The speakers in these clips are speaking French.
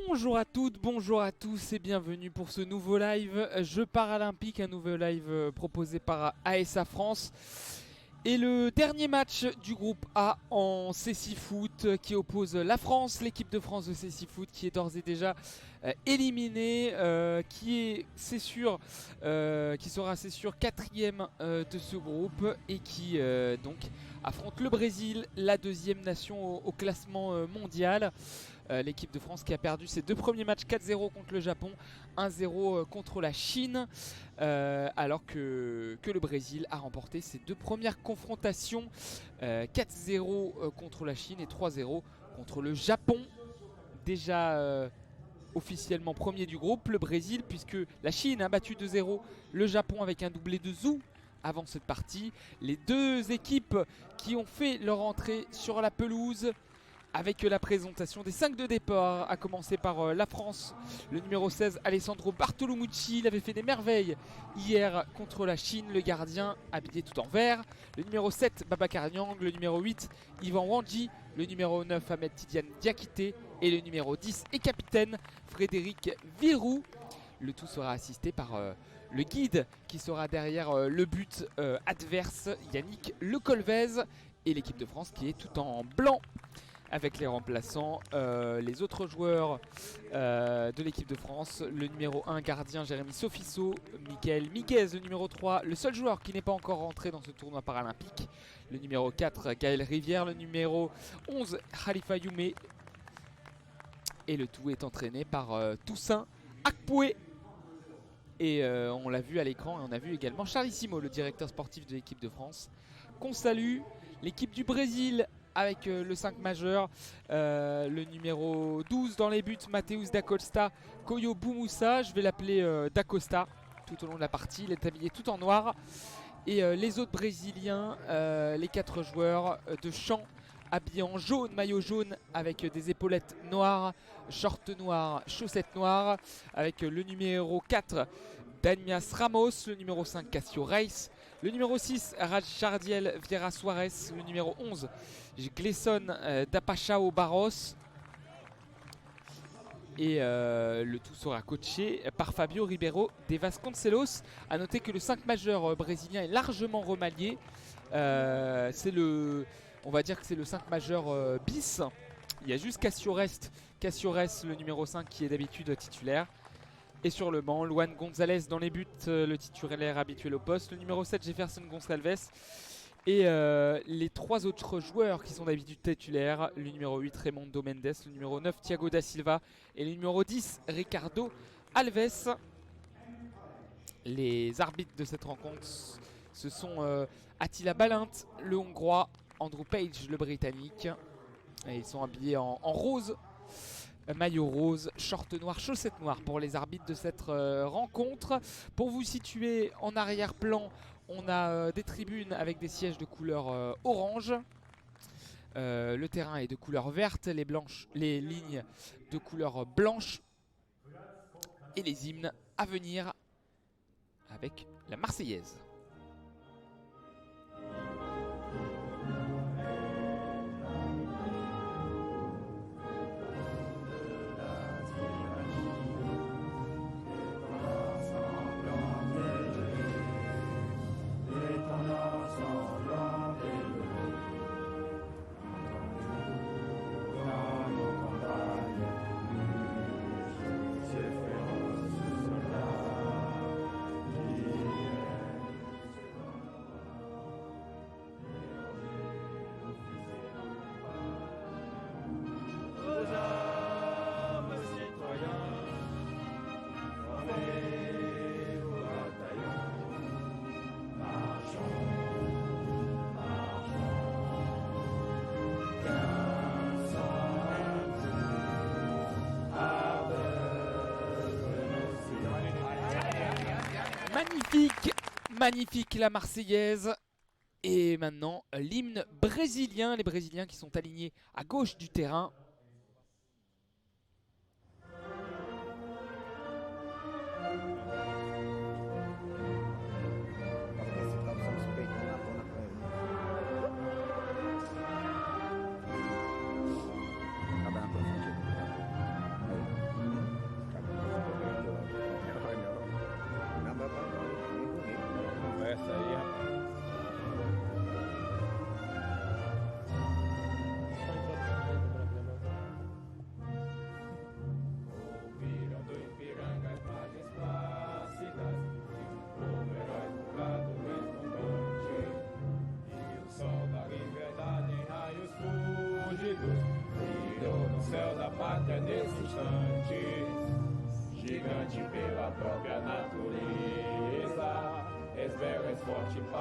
Bonjour à toutes, bonjour à tous et bienvenue pour ce nouveau live Jeux Paralympiques, un nouveau live proposé par ASA France. Et le dernier match du groupe A en C6 Foot qui oppose la France, l'équipe de France de C6 Foot qui est d'ores et déjà éliminée, qui sera c'est sûr quatrième de ce groupe et qui donc affronte le Brésil, la deuxième nation au classement mondial. L'équipe de France qui a perdu ses deux premiers matchs 4-0 contre le Japon, 1-0 contre la Chine, alors que le Brésil a remporté ses deux premières confrontations, 4-0 contre la Chine et 3-0 contre le Japon. Déjà officiellement premier du groupe, le Brésil, puisque la Chine a battu 2-0 le Japon avec un doublé de Zhou avant cette partie. Les deux équipes qui ont fait leur entrée sur la pelouse avec la présentation des 5 de départ, à commencer par la France. Le numéro 16, Alessandro Bartolomucci, il avait fait des merveilles hier contre la Chine, le gardien habillé tout en vert. Le numéro 7, Babacar Niang, le numéro 8, Yvan Wandji, le numéro 9, Ahmed Tidiane Diakité et le numéro 10 et capitaine, Frédéric Virou. Le tout sera assisté par le guide qui sera derrière le but adverse, Yannick Lecolvez, et l'équipe de France qui est tout en blanc avec les remplaçants, les autres joueurs de l'équipe de France. Le numéro 1 gardien Jérémy Sofisso, Michael Miguez, le numéro 3, le seul joueur qui n'est pas encore rentré dans ce tournoi paralympique. Le numéro 4 Gaël Rivière, le numéro 11 Khalifa Youmé. Et le tout est entraîné par Toussaint Akpoué. Et on l'a vu à l'écran et on a vu également Charlissimo, le directeur sportif de l'équipe de France, qu'on salue. L'équipe du Brésil avec le 5 majeur, le numéro 12 dans les buts, Mateus Dacosta, Koyo Boumoussa, je vais l'appeler Dacosta tout au long de la partie, il est habillé tout en noir. Et les autres brésiliens, les 4 joueurs de champ habillés en jaune, maillot jaune avec des épaulettes noires, short noir, chaussettes noires, avec le numéro 4 Danias Ramos, le numéro 5 Cassio Reis, le numéro 6 Jardiel Vieira Suarez, le numéro 11 Gleison Dapachao Barros. Et le tout sera coaché par Fabio Ribeiro de Vasconcelos. A noter que le 5 majeur brésilien est largement remanié. On va dire que c'est le 5 majeur bis. Il y a juste Cassio Rest, le numéro 5 qui est d'habitude titulaire. Et sur le banc, Luan Gonzalez dans les buts, le titulaire habituel au poste. Le numéro 7, Jefferson Gonçalves. Et les 3 autres joueurs qui sont d'habitude titulaires. Le numéro 8, Raimundo Mendes. Le numéro 9, Thiago da Silva. Et le numéro 10, Ricardo Alves. Les arbitres de cette rencontre, ce sont Attila Balint, le Hongrois, Andrew Page, le Britannique. Et ils sont habillés en rose. Maillot rose, short noir, chaussettes noires pour les arbitres de cette rencontre. Pour vous situer en arrière-plan, on a des tribunes avec des sièges de couleur orange. Le terrain est de couleur verte, les lignes de couleur blanche. Et les hymnes à venir avec la Marseillaise. Magnifique la Marseillaise. Et maintenant l'hymne brésilien. Les Brésiliens qui sont alignés à gauche du terrain.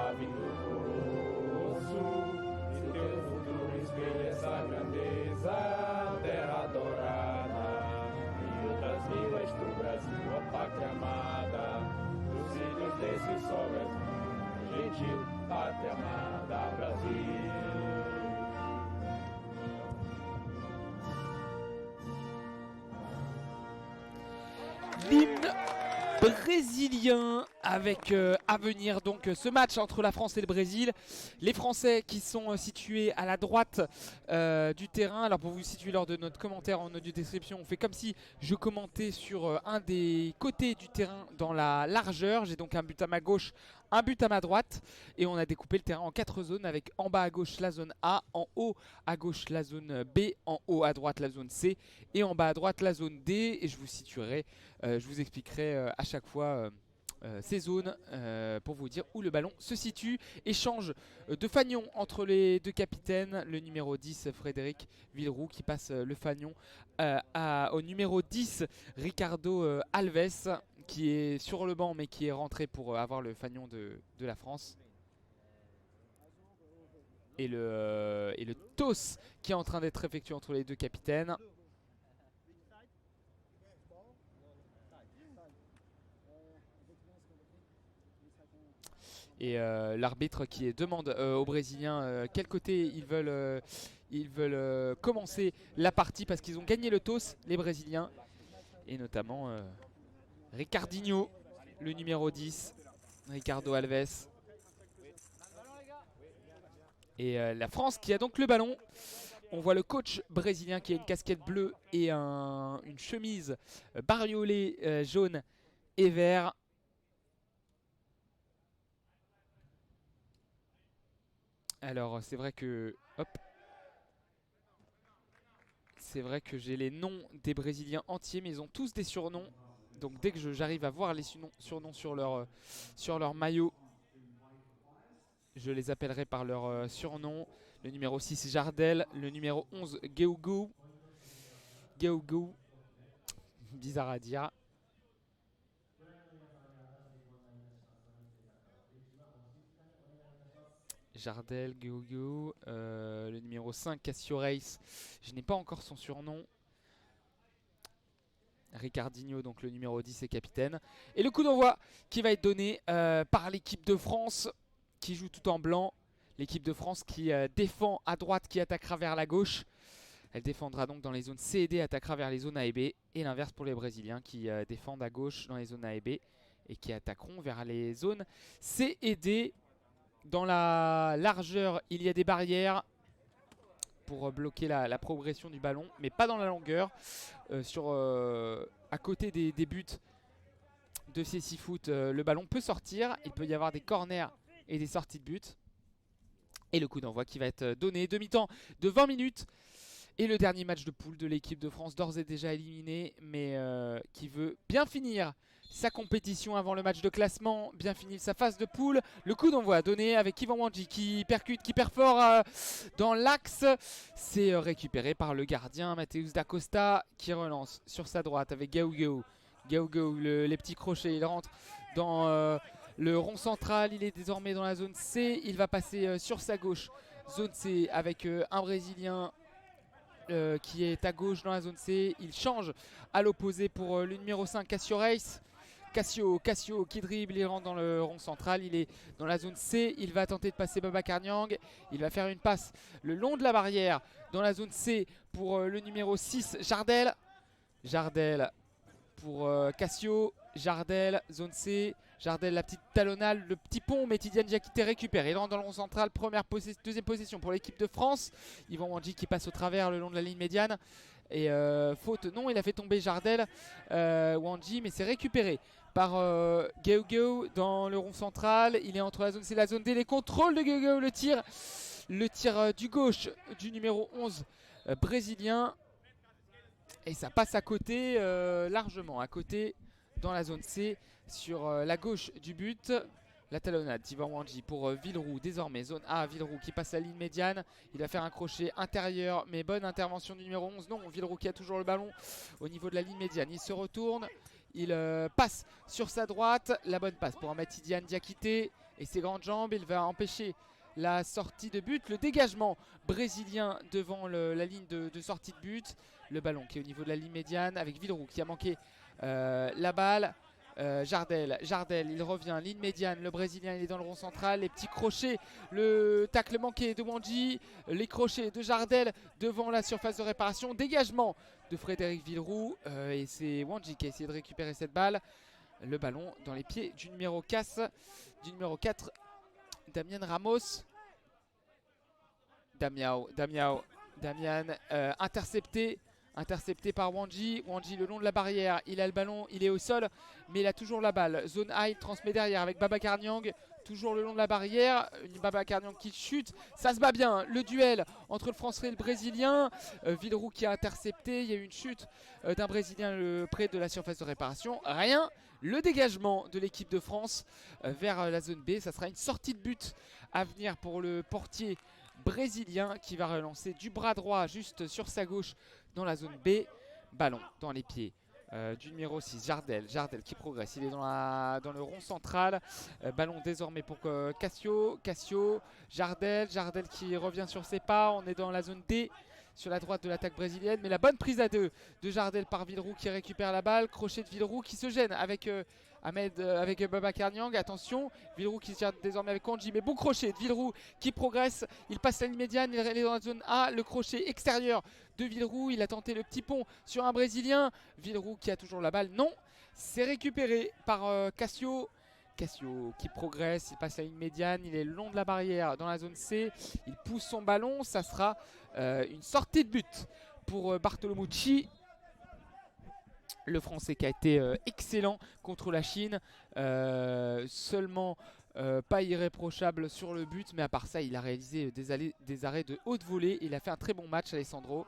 está vindo do sul, e teu futuro espelha essa grandeza, terra dourada, e outras vilas do Brasil, a pátria amada, dos filhos desse sol gentil, pátria amada, Brasil. L'hymne brésilien avec à venir donc ce match entre la France et le Brésil. Les Français qui sont situés à la droite du terrain. Alors pour vous situer lors de notre commentaire en audio description, on fait comme si je commentais sur un des côtés du terrain dans la largeur. J'ai donc un but à ma gauche, un but à ma droite, et on a découpé le terrain en 4 zones avec en bas à gauche la zone A, en haut à gauche la zone B, en haut à droite la zone C et en bas à droite la zone D. Et je vous situerai, je vous expliquerai à chaque fois ces zones pour vous dire où le ballon se situe. Échange de fanion entre les deux capitaines, le numéro 10 Frédéric Villeroux qui passe le fanion au numéro 10 Ricardo Alves qui est sur le banc mais qui est rentré pour avoir le fanion de la France. Et le toss qui est en train d'être effectué entre les deux capitaines. Et l'arbitre qui demande aux Brésiliens quel côté ils veulent commencer la partie parce qu'ils ont gagné le toss, les Brésiliens. Et notamment Ricardinho, le numéro 10, Ricardo Alves. Et la France qui a donc le ballon. On voit le coach brésilien qui a une casquette bleue et une chemise bariolée jaune et vert. Alors c'est vrai que j'ai les noms des Brésiliens entiers, mais ils ont tous des surnoms. Donc dès que j'arrive à voir les surnoms sur leur maillot, je les appellerai par leur surnom. Le numéro 6 Jardel, le numéro 11 Geougou. Bizarre à dire. Jardel, Geougou, le numéro 5 Cassio Reis, je n'ai pas encore son surnom. Ricardinho, donc le numéro 10 et capitaine. Et le coup d'envoi qui va être donné par l'équipe de France qui joue tout en blanc. L'équipe de France qui défend à droite, qui attaquera vers la gauche. Elle défendra donc dans les zones C et D, attaquera vers les zones A et B. Et l'inverse pour les Brésiliens qui défendent à gauche dans les zones A et B et qui attaqueront vers les zones C et D. Dans la largeur, il y a des barrières pour bloquer la progression du ballon, mais pas dans la longueur. À côté des buts de ces 6 foot, le ballon peut sortir. Il peut y avoir des corners et des sorties de but. Et le coup d'envoi qui va être donné. Demi-temps de 20 minutes. Et le dernier match de poule de l'équipe de France, d'ores et déjà éliminé, mais qui veut bien finir sa compétition avant le match de classement, bien finir sa phase de poule. Le coup d'envoi donné avec Yvan Wandji qui percute, qui perd fort dans l'axe. C'est récupéré par le gardien Matheus da Costa qui relance sur sa droite avec Geougou. Geougou, les petits crochets, il rentre dans le rond central. Il est désormais dans la zone C. Il va passer sur sa gauche, zone C, avec un Brésilien qui est à gauche dans la zone C. Il change à l'opposé pour le numéro 5 Cassio Reis. Cassio qui dribble, il rentre dans le rond central, il est dans la zone C, il va tenter de passer Babacar Niang, il va faire une passe le long de la barrière dans la zone C pour le numéro 6 Jardel. Jardel pour Cassio, Jardel, zone C, Jardel la petite talonnade, le petit pont, mais Tidiane Diakité récupère, il rentre dans le rond central, deuxième possession pour l'équipe de France. Yvan Wandji qui passe au travers le long de la ligne médiane. Et faute, non, il a fait tomber Jardel, Wandji, mais c'est récupéré par Geougou dans le rond central. Il est entre la zone C et la zone D. Les contrôles de Geougou, le tir du gauche du numéro 11 brésilien. Et ça passe à côté, largement à côté, dans la zone C, sur la gauche du but. La talonnade d'Yvan Wandji pour Villeroux, désormais zone A, Villeroux qui passe la ligne médiane. Il va faire un crochet intérieur, mais bonne intervention du numéro 11. Non, Villeroux qui a toujours le ballon au niveau de la ligne médiane. Il se retourne, il passe sur sa droite. La bonne passe pour Tidiane Diakité. et ses grandes jambes. Il va empêcher la sortie de but. Le dégagement brésilien devant la ligne de sortie de but. Le ballon qui est au niveau de la ligne médiane avec Villeroux qui a manqué la balle. Jardel, il revient, ligne médiane, le Brésilien il est dans le rond central, les petits crochets, le tacle manqué de Wandji, les crochets de Jardel devant la surface de réparation, dégagement de Frédéric Villeroux et c'est Wandji qui a essayé de récupérer cette balle. Le ballon dans les pieds du numéro 4, Damien Ramos. Damian intercepté par Wandji. Wandji le long de la barrière, il a le ballon, il est au sol, mais il a toujours la balle. Zone A, il transmet derrière avec Babacar Niang, toujours le long de la barrière. Babacar Niang qui chute, ça se bat bien. Le duel entre le Français et le Brésilien. Villeroux qui a intercepté, il y a eu une chute d'un Brésilien près de la surface de réparation. Rien. Le dégagement de l'équipe de France vers la zone B, ça sera une sortie de but à venir pour le portier brésilien qui va relancer du bras droit juste sur sa gauche dans la zone B. Ballon dans les pieds du numéro 6, Jardel qui progresse, il est dans le rond central. Ballon désormais pour Cassio, Jardel qui revient sur ses pas. On est dans la zone D sur la droite de l'attaque brésilienne, mais la bonne prise à deux de Jardel par Villeroux qui récupère la balle. Crochet de Villeroux qui se gêne avec avec Babacar Niang. Attention, Villeroux qui se gère désormais avec Wandji, mais bon crochet de Villeroux qui progresse. Il passe la ligne médiane, il est dans la zone A. Le crochet extérieur de Villeroux, il a tenté le petit pont sur un Brésilien. Villeroux qui a toujours la balle, non. C'est récupéré par Cassio qui progresse, il passe la ligne médiane, il est le long de la barrière dans la zone C, il pousse son ballon, ça sera une sortie de but pour Bartolomucci. Le Français qui a été excellent contre la Chine, seulement pas irréprochable sur le but, mais à part ça il a réalisé des arrêts de haute volée, il a fait un très bon match Alessandro.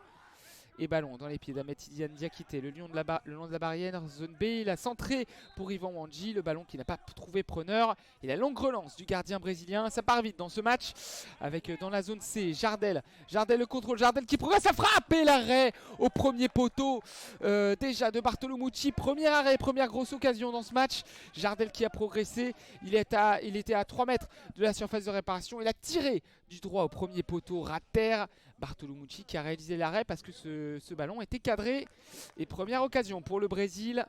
Et ballon dans les pieds d'Ahmed Tidiane Diakité, le long de la barrière, zone B, il a centré pour Yvan Wandji, le ballon qui n'a pas trouvé preneur. Et la longue relance du gardien brésilien, ça part vite dans ce match, avec dans la zone C, Jardel le contrôle, Jardel qui progresse, ça frappe et l'arrêt au premier poteau déjà de Bartolomucci, premier arrêt, première grosse occasion dans ce match. Jardel qui a progressé, il était à 3 mètres de la surface de réparation, il a tiré du droit au premier poteau, rater. Bartolomucci qui a réalisé l'arrêt parce que ce ballon était cadré. Et première occasion pour le Brésil.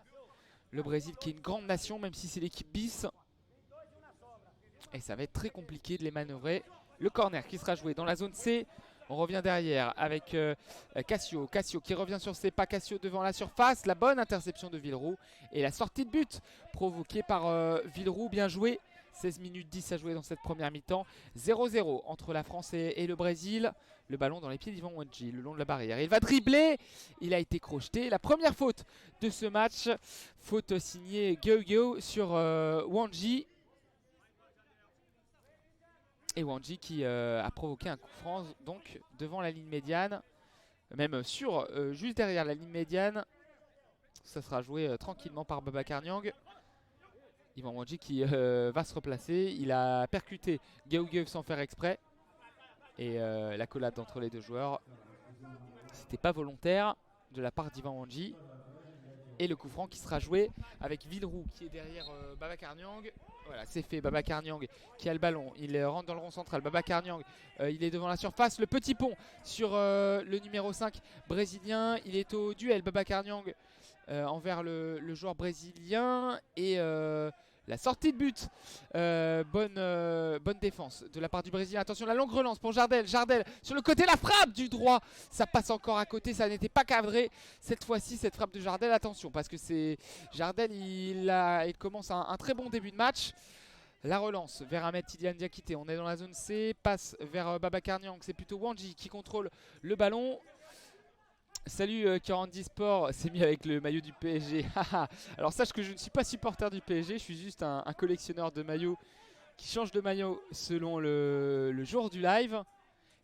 Le Brésil qui est une grande nation, même si c'est l'équipe bis. Et ça va être très compliqué de les manœuvrer. Le corner qui sera joué dans la zone C. On revient derrière avec Cassio qui revient sur ses pas. Cassio devant la surface. La bonne interception de Villeroux. Et la sortie de but provoquée par Villeroux. Bien joué. 16 minutes 10 à jouer dans cette première mi-temps. 0-0 entre la France et le Brésil. Le ballon dans les pieds d'Yvan Wandji, le long de la barrière. Il va dribbler. Il a été crocheté. La première faute de ce match. Faute signée Gyo sur Wandji. Et Wandji qui a provoqué un coup franc donc devant la ligne médiane. Même juste derrière la ligne médiane. Ça sera joué tranquillement par Babacar Niang. Yvan Wandji qui va se replacer. Il a percuté Gyo sans faire exprès. Et l'accolade entre les deux joueurs, c'était pas volontaire de la part d'Yvan Wandji. Et le coup franc qui sera joué avec Villeroux qui est derrière Babacar Niang. Voilà, c'est fait. Babacar Niang qui a le ballon. Il rentre dans le rond central. Babacar Niang, il est devant la surface. Le petit pont sur le numéro 5 brésilien. Il est au duel. Babacar Niang envers le joueur brésilien. Et la sortie de but, bonne défense de la part du Brésilien. Attention, la longue relance pour Jardel sur le côté, la frappe du droit, ça passe encore à côté, ça n'était pas cadré cette fois-ci, cette frappe de Jardel. Attention parce que c'est Jardel, il commence un très bon début de match. La relance vers Ahmed Tidiane Diakité, on est dans la zone C, passe vers Babacar Niang, c'est plutôt Wandji qui contrôle le ballon. Salut Corandi Sport, c'est mis avec le maillot du PSG. Alors sache que je ne suis pas supporter du PSG, je suis juste un collectionneur de maillots qui change de maillot selon le jour du live.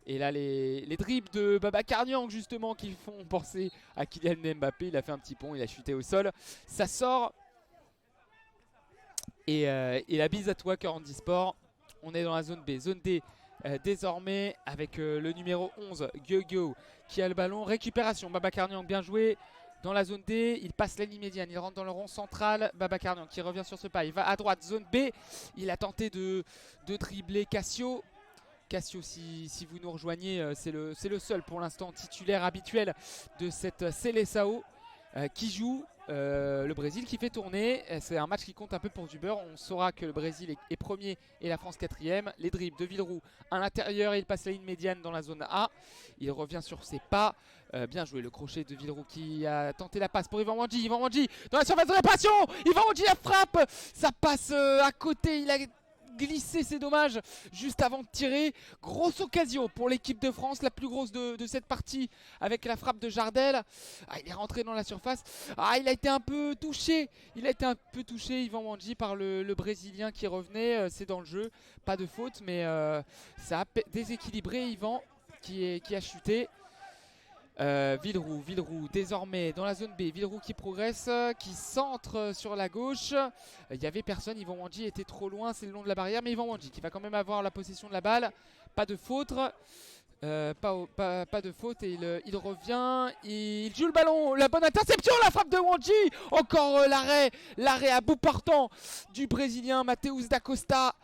Et là les dribbles de Babacar Niang justement qui font penser à Kylian Mbappé, il a fait un petit pont, il a chuté au sol. Ça sort. Et la bise à toi Corandi Sport, on est dans la zone B, zone D. Désormais avec le numéro 11 Gyo qui a le ballon, récupération Babacar Niang bien joué, dans la zone D, il passe la ligne médiane, il rentre dans le rond central. Babacar Niang qui revient sur ce pas, il va à droite, zone B. Il a tenté de dribbler Cassio. Cassio, si vous nous rejoignez, c'est le seul pour l'instant titulaire habituel de cette Seleção qui joue. Le Brésil qui fait tourner, c'est un match qui compte un peu pour du beurre. On saura que le Brésil est premier et la France quatrième. Les dribbles de Villeroux à l'intérieur, il passe la ligne médiane dans la zone A. Il revient sur ses pas. Bien joué le crochet de Villeroux qui a tenté la passe pour Yvan Wandji. Yvan Wandji dans la surface de réparation. Yvan Wandji la frappe. Ça passe à côté. Il a glissé, c'est dommage, juste avant de tirer. Grosse occasion pour l'équipe de France, la plus grosse de cette partie avec la frappe de Jardel. Il est rentré dans la surface. Il a été un peu touché. Yvan Wandji par le Brésilien qui revenait. C'est dans le jeu, pas de faute, mais ça a déséquilibré Yvan qui a chuté. Villeroux désormais dans la zone B. Villeroux qui progresse, qui centre sur la gauche. Il n'y avait personne, Yvan Wandji était trop loin, c'est le long de la barrière. Mais Yvan Wandji qui va quand même avoir la possession de la balle. Pas de faute. Pas de faute et il revient. Il joue le ballon, la bonne interception, la frappe de Wandji. Encore l'arrêt à bout portant du Brésilien Matheus da Costa.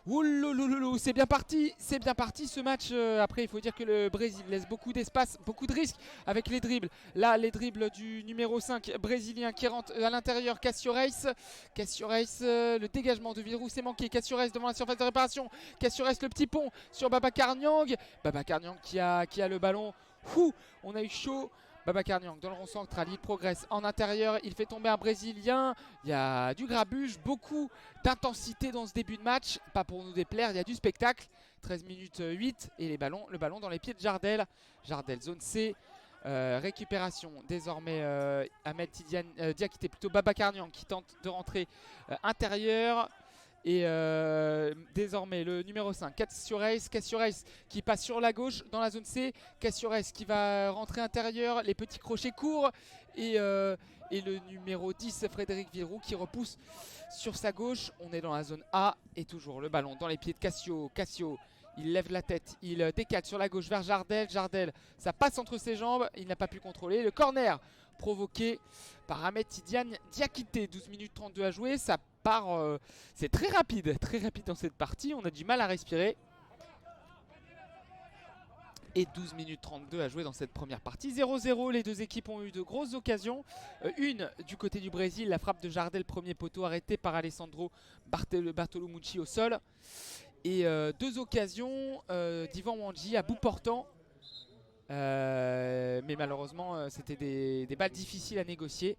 Ouloulouloulou, c'est bien parti ce match. Après il faut dire que le Brésil laisse beaucoup d'espace, beaucoup de risques avec les dribbles. Là les dribbles du numéro 5 brésilien qui rentre à l'intérieur. Cassio Reis, le dégagement de Villeroux c'est manqué. Cassio Reis devant la surface de réparation. Cassio Reis le petit pont sur Babacar Niang. Babacar Niang qui a le ballon. On a eu chaud. Babacar Niang dans le rond central, il progresse en intérieur, il fait tomber un Brésilien. Il y a du grabuge, beaucoup d'intensité dans ce début de match. Pas pour nous déplaire, il y a du spectacle. 13 minutes 8 et le ballon dans les pieds de Jardel. Jardel, zone C. Récupération désormais Ahmed Diakité, plutôt Babacar Niang qui tente de rentrer intérieur. Et désormais le numéro 5, Cassio Reis qui passe sur la gauche dans la zone C. Cassio Reis qui va rentrer intérieur, les petits crochets courts. Et le numéro 10, Frédéric Villeroux qui repousse sur sa gauche. On est dans la zone A et toujours le ballon dans les pieds de Cassio. Cassio, il lève la tête, il décale sur la gauche vers Jardel. Jardel, ça passe entre ses jambes, il n'a pas pu contrôler. Le corner provoqué par Ahmed Diakité, 12 minutes 32 à jouer. Ça part, c'est très rapide dans cette partie, on a du mal à respirer. Et 12 minutes 32 à jouer dans cette première partie. 0-0, les deux équipes ont eu de grosses occasions. Une du côté du Brésil, la frappe de Jardel, premier poteau arrêté par Alessandro Bartolomucci au sol. Et deux occasions d'Yvan Wandji à bout portant. Mais malheureusement, c'était des balles difficiles à négocier.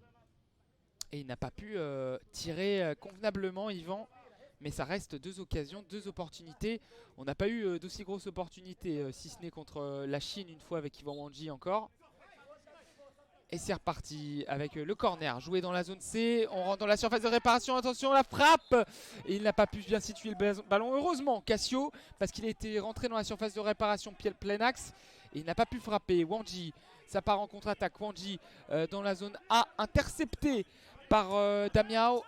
Et il n'a pas pu tirer convenablement Yvan. Mais ça reste deux occasions, deux opportunités. On n'a pas eu d'aussi grosses opportunités, si ce n'est contre la Chine une fois avec Yvan Wandji encore. Et c'est reparti avec le corner joué dans la zone C. On rentre dans la surface de réparation. Attention, la frappe. Et il n'a pas pu bien situer le ballon. Heureusement, Cassio, parce qu'il a été rentré dans la surface de réparation plein axe. Et il n'a pas pu frapper. Wandji, ça part en contre-attaque. Wandji dans la zone A, intercepté par Damiao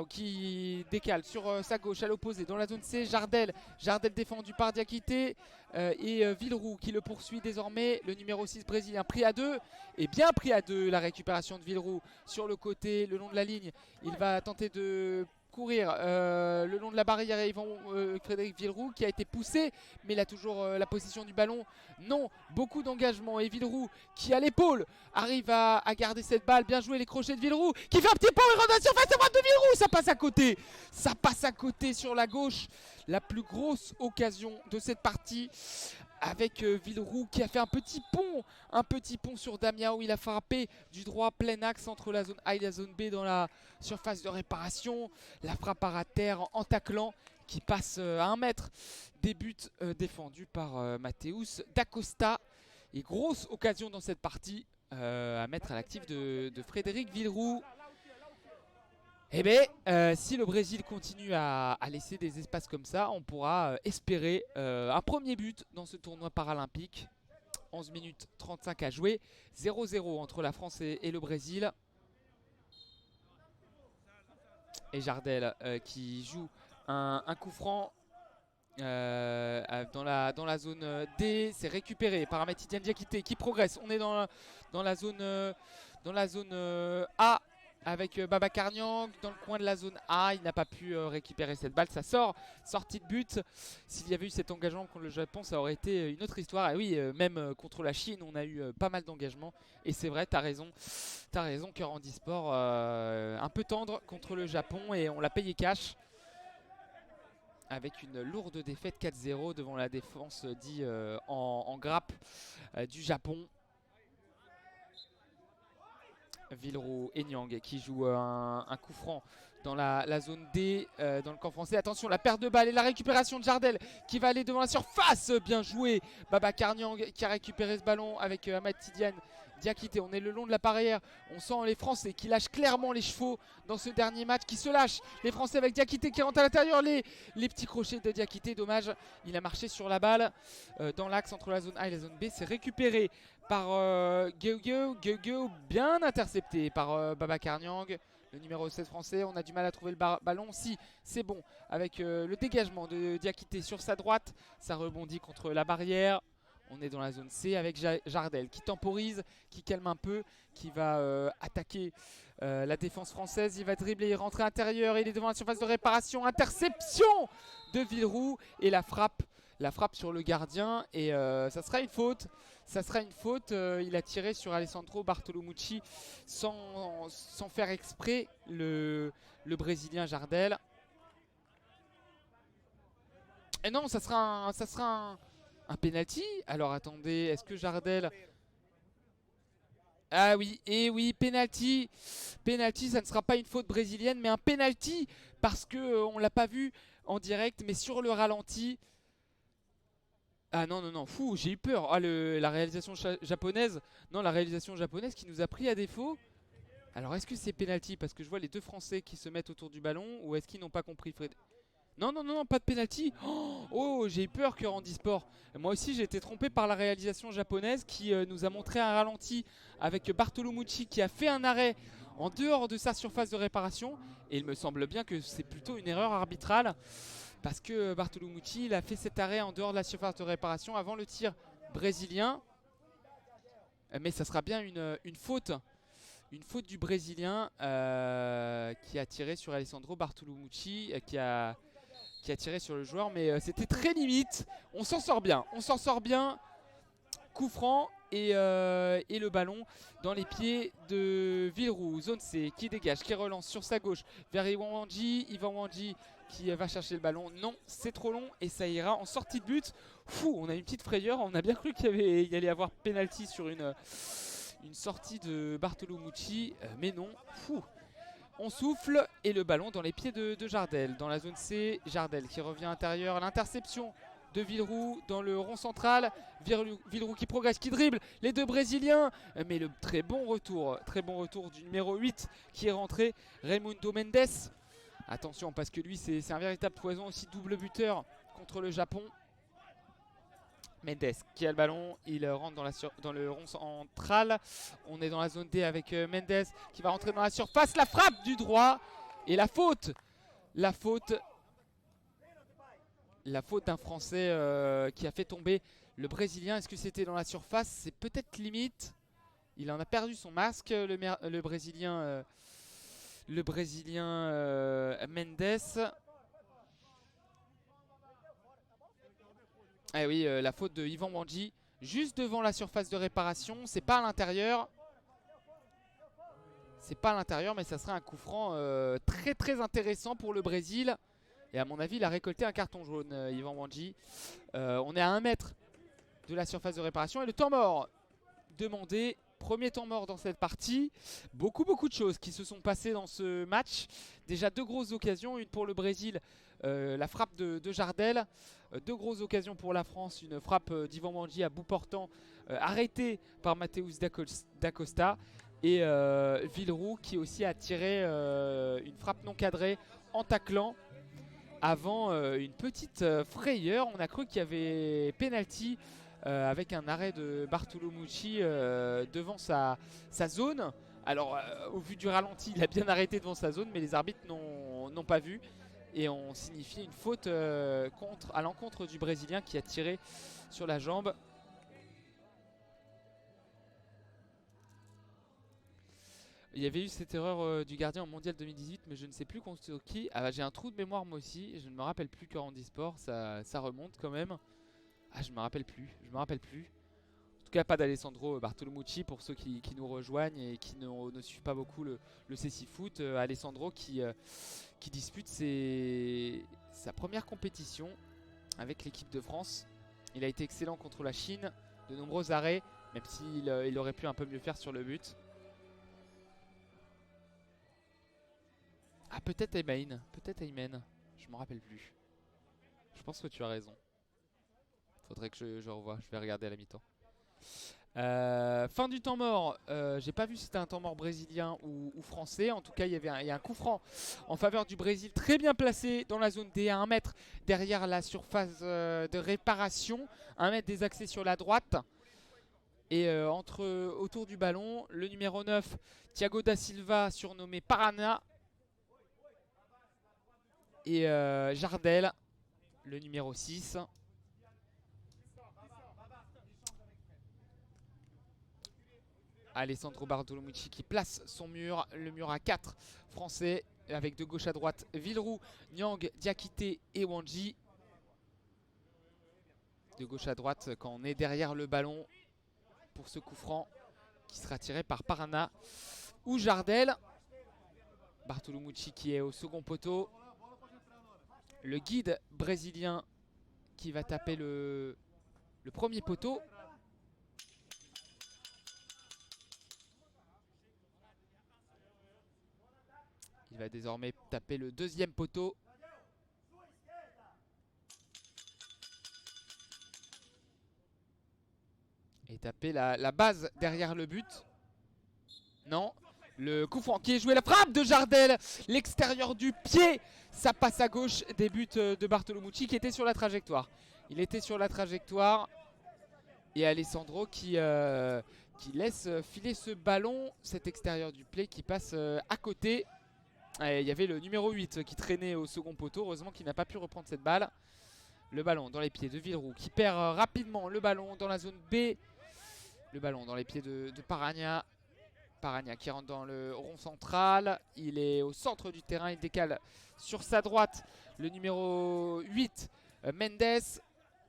qui décale sur sa gauche à l'opposé dans la zone C. Jardel défendu par Diakité et Villeroux qui le poursuit désormais. Le numéro 6 brésilien pris à deux, et bien pris à deux. La récupération de Villeroux sur le côté, le long de la ligne. Il va tenter de courir le long de la barrière et Frédéric Villeroux qui a été poussé, mais il a toujours la possession du ballon. Non, beaucoup d'engagement et Villeroux qui à l'épaule arrive à garder cette balle. Bien joué les crochets de Villeroux qui fait un petit pont, il rentre dans la surface à droite de Villeroux, ça passe à côté sur la gauche. La plus grosse occasion de cette partie avec Villeroux qui a fait un petit pont sur Damiao. Il a frappé du droit plein axe entre la zone A et la zone B dans la surface de réparation. La frappe à terre en taclant qui passe à 1 mètre des buts défendus par Matheus da Costa. Et grosse occasion dans cette partie à mettre à l'actif de Frédéric Villeroux. Eh bien, si le Brésil continue à laisser des espaces comme ça, on pourra espérer un premier but dans ce tournoi paralympique. 11 minutes 35 à jouer. 0-0 entre la France et le Brésil. Et Jardel qui joue un coup franc dans la zone D. C'est récupéré par Ahmed Diakité qui progresse. On est dans la zone dans la zone A avec Babacar Niang dans le coin de la zone A. Il n'a pas pu récupérer cette balle. Ça sort, sortie de but. S'il y avait eu cet engagement contre le Japon, ça aurait été une autre histoire. Et oui, même contre la Chine, on a eu pas mal d'engagements. Et c'est vrai, t'as raison, Cœur Handisport, un peu tendre contre le Japon et on l'a payé cash. Avec une lourde défaite 4-0 devant la défense dit en grappe du Japon. Villeroux et Niang qui joue un coup franc dans la zone D dans le camp français. Attention, la perte de balle et la récupération de Jardel qui va aller devant la surface. Bien joué, Babacar Niang qui a récupéré ce ballon avec Ahmad Tidiane Diakité. On est le long de la barrière. On sent les Français qui lâchent clairement les chevaux dans ce dernier match, qui se lâchent. Les Français avec Diakité qui rentre à l'intérieur. Les petits crochets de Diakité, dommage. Il a marché sur la balle dans l'axe entre la zone A et la zone B. C'est récupéré par Gueugeu, bien intercepté par Babacar Niang, le numéro 16 français. On a du mal à trouver le ballon. Si, c'est bon. Avec le dégagement de Diakité sur sa droite, ça rebondit contre la barrière. On est dans la zone C avec Jardel qui temporise, qui calme un peu, qui va attaquer la défense française. Il va dribbler, il rentre à l'intérieur, il est devant la surface de réparation. Interception de Villeroux et la frappe sur le gardien. Et ça sera une faute. Il a tiré sur Alessandro Bartolomucci sans faire exprès le Brésilien Jardel. Et non, ça sera un penalty. Alors attendez, est-ce que Jardel... Ah oui, et oui, penalty. Penalty, ça ne sera pas une faute brésilienne, mais un penalty parce que on l'a pas vu en direct, mais sur le ralenti. Ah non, fou, j'ai eu peur. Ah, la réalisation japonaise. Non, la réalisation japonaise qui nous a pris à défaut. Alors est-ce que c'est penalty parce que je vois les deux Français qui se mettent autour du ballon, ou est-ce qu'ils n'ont pas compris, Fred? Non, pas de penalty. Oh, j'ai eu peur, Cœur Handisport. Moi aussi, j'ai été trompé par la réalisation japonaise qui nous a montré un ralenti avec Bartolomucci qui a fait un arrêt en dehors de sa surface de réparation. Et il me semble bien que c'est plutôt une erreur arbitrale parce que Bartolomucci il a fait cet arrêt en dehors de la surface de réparation avant le tir brésilien. Mais ça sera bien une faute. Une faute du Brésilien qui a tiré sur Alessandro Bartolomucci, qui a tiré sur le joueur, mais c'était très limite. On s'en sort bien, coup franc et le ballon dans les pieds de Villeroux. Zone C qui dégage, qui relance sur sa gauche vers Yvan Wandji qui va chercher le ballon. Non, c'est trop long et ça ira en sortie de but. Fou, on a une petite frayeur, on a bien cru qu'il y allait avoir penalty sur une sortie de Bartolomucci, mais non, fou. On souffle et le ballon dans les pieds de Jardel. Dans la zone C, Jardel qui revient intérieur. L'interception de Villeroux dans le rond central. Villeroux qui progresse, qui dribble les deux Brésiliens. Mais le très bon retour du numéro 8 qui est rentré, Raimundo Mendes. Attention parce que lui c'est un véritable poison aussi, double buteur contre le Japon. Mendes qui a le ballon, il rentre dans le rond central. On est dans la zone D avec Mendes qui va rentrer dans la surface. La frappe du droit et la faute d'un Français qui a fait tomber le Brésilien. Est-ce que c'était dans la surface? C'est peut-être limite. Il en a perdu son masque, le Brésilien Mendes. Ah oui, la faute de Yvan Wandji juste devant la surface de réparation. C'est pas à l'intérieur. Mais ça serait un coup franc très très intéressant pour le Brésil. Et à mon avis, il a récolté un carton jaune, Yvan Wandji. On est à 1 mètre de la surface de réparation. Et le temps mort demandé. Premier temps mort dans cette partie. Beaucoup de choses qui se sont passées dans ce match. Déjà 2 grosses occasions. Une pour le Brésil, la frappe de Jardel. 2 grosses occasions pour la France. Une frappe d'Yvan Wandji à bout portant arrêtée par Matheus Dacosta. Et Villeroux qui aussi a tiré une frappe non cadrée en taclant. Avant une petite frayeur. On a cru qu'il y avait penalty. Avec un arrêt de Bartolomucci devant sa zone. Alors au vu du ralenti, il a bien arrêté devant sa zone, mais les arbitres n'ont pas vu et ont signifié une faute à l'encontre du Brésilien qui a tiré sur la jambe. Il y avait eu cette erreur du gardien en mondial 2018, mais je ne sais plus contre qui. Ah, bah, j'ai un trou de mémoire moi aussi. Je ne me rappelle plus que Handisport, ça remonte quand même. Ah, je me rappelle plus. Je me rappelle plus. En tout cas, pas d'Alessandro Bartolomucci pour ceux qui nous rejoignent et qui ne suivent pas beaucoup le CC Foot. Alessandro qui dispute sa première compétition avec l'équipe de France. Il a été excellent contre la Chine, de nombreux arrêts, même s'il aurait pu un peu mieux faire sur le but. Ah, peut-être Aymen, je me rappelle plus. Je pense que tu as raison. Faudrait que je revoie, je vais regarder à la mi-temps. Fin du temps mort, j'ai pas vu si c'était un temps mort brésilien ou français. En tout cas, il y a un coup franc en faveur du Brésil, très bien placé dans la zone D, à 1 mètre derrière la surface de réparation, 1 mètre des accès sur la droite. Et autour du ballon, le numéro 9, Thiago da Silva, surnommé Parana. Et Jardel, le numéro 6. Alessandro Bartolomucci qui place son mur, le mur à 4 français, avec de gauche à droite Villeroux, Nyang, Diakité et Wanji. De gauche à droite quand on est derrière le ballon pour ce coup franc qui sera tiré par Parana ou Jardel. Bartolomucci qui est au second poteau. Le guide brésilien qui va taper le premier poteau. Il va désormais taper le deuxième poteau. Et taper la base derrière le but. Non. Le coup franc qui est joué, la frappe de Jardel, l'extérieur du pied, ça passe à gauche des buts de Bartolomucci qui était sur la trajectoire. Il était sur la trajectoire et Alessandro qui laisse filer ce ballon, cet extérieur du pied qui passe à côté. Et il y avait le numéro 8 qui traînait au second poteau, heureusement qu'il n'a pas pu reprendre cette balle. Le ballon dans les pieds de Villeroux qui perd rapidement le ballon dans la zone B. Le ballon dans les pieds de Paragna. Paragna qui rentre dans le rond central. Il est au centre du terrain. Il décale sur sa droite le numéro 8, Mendes.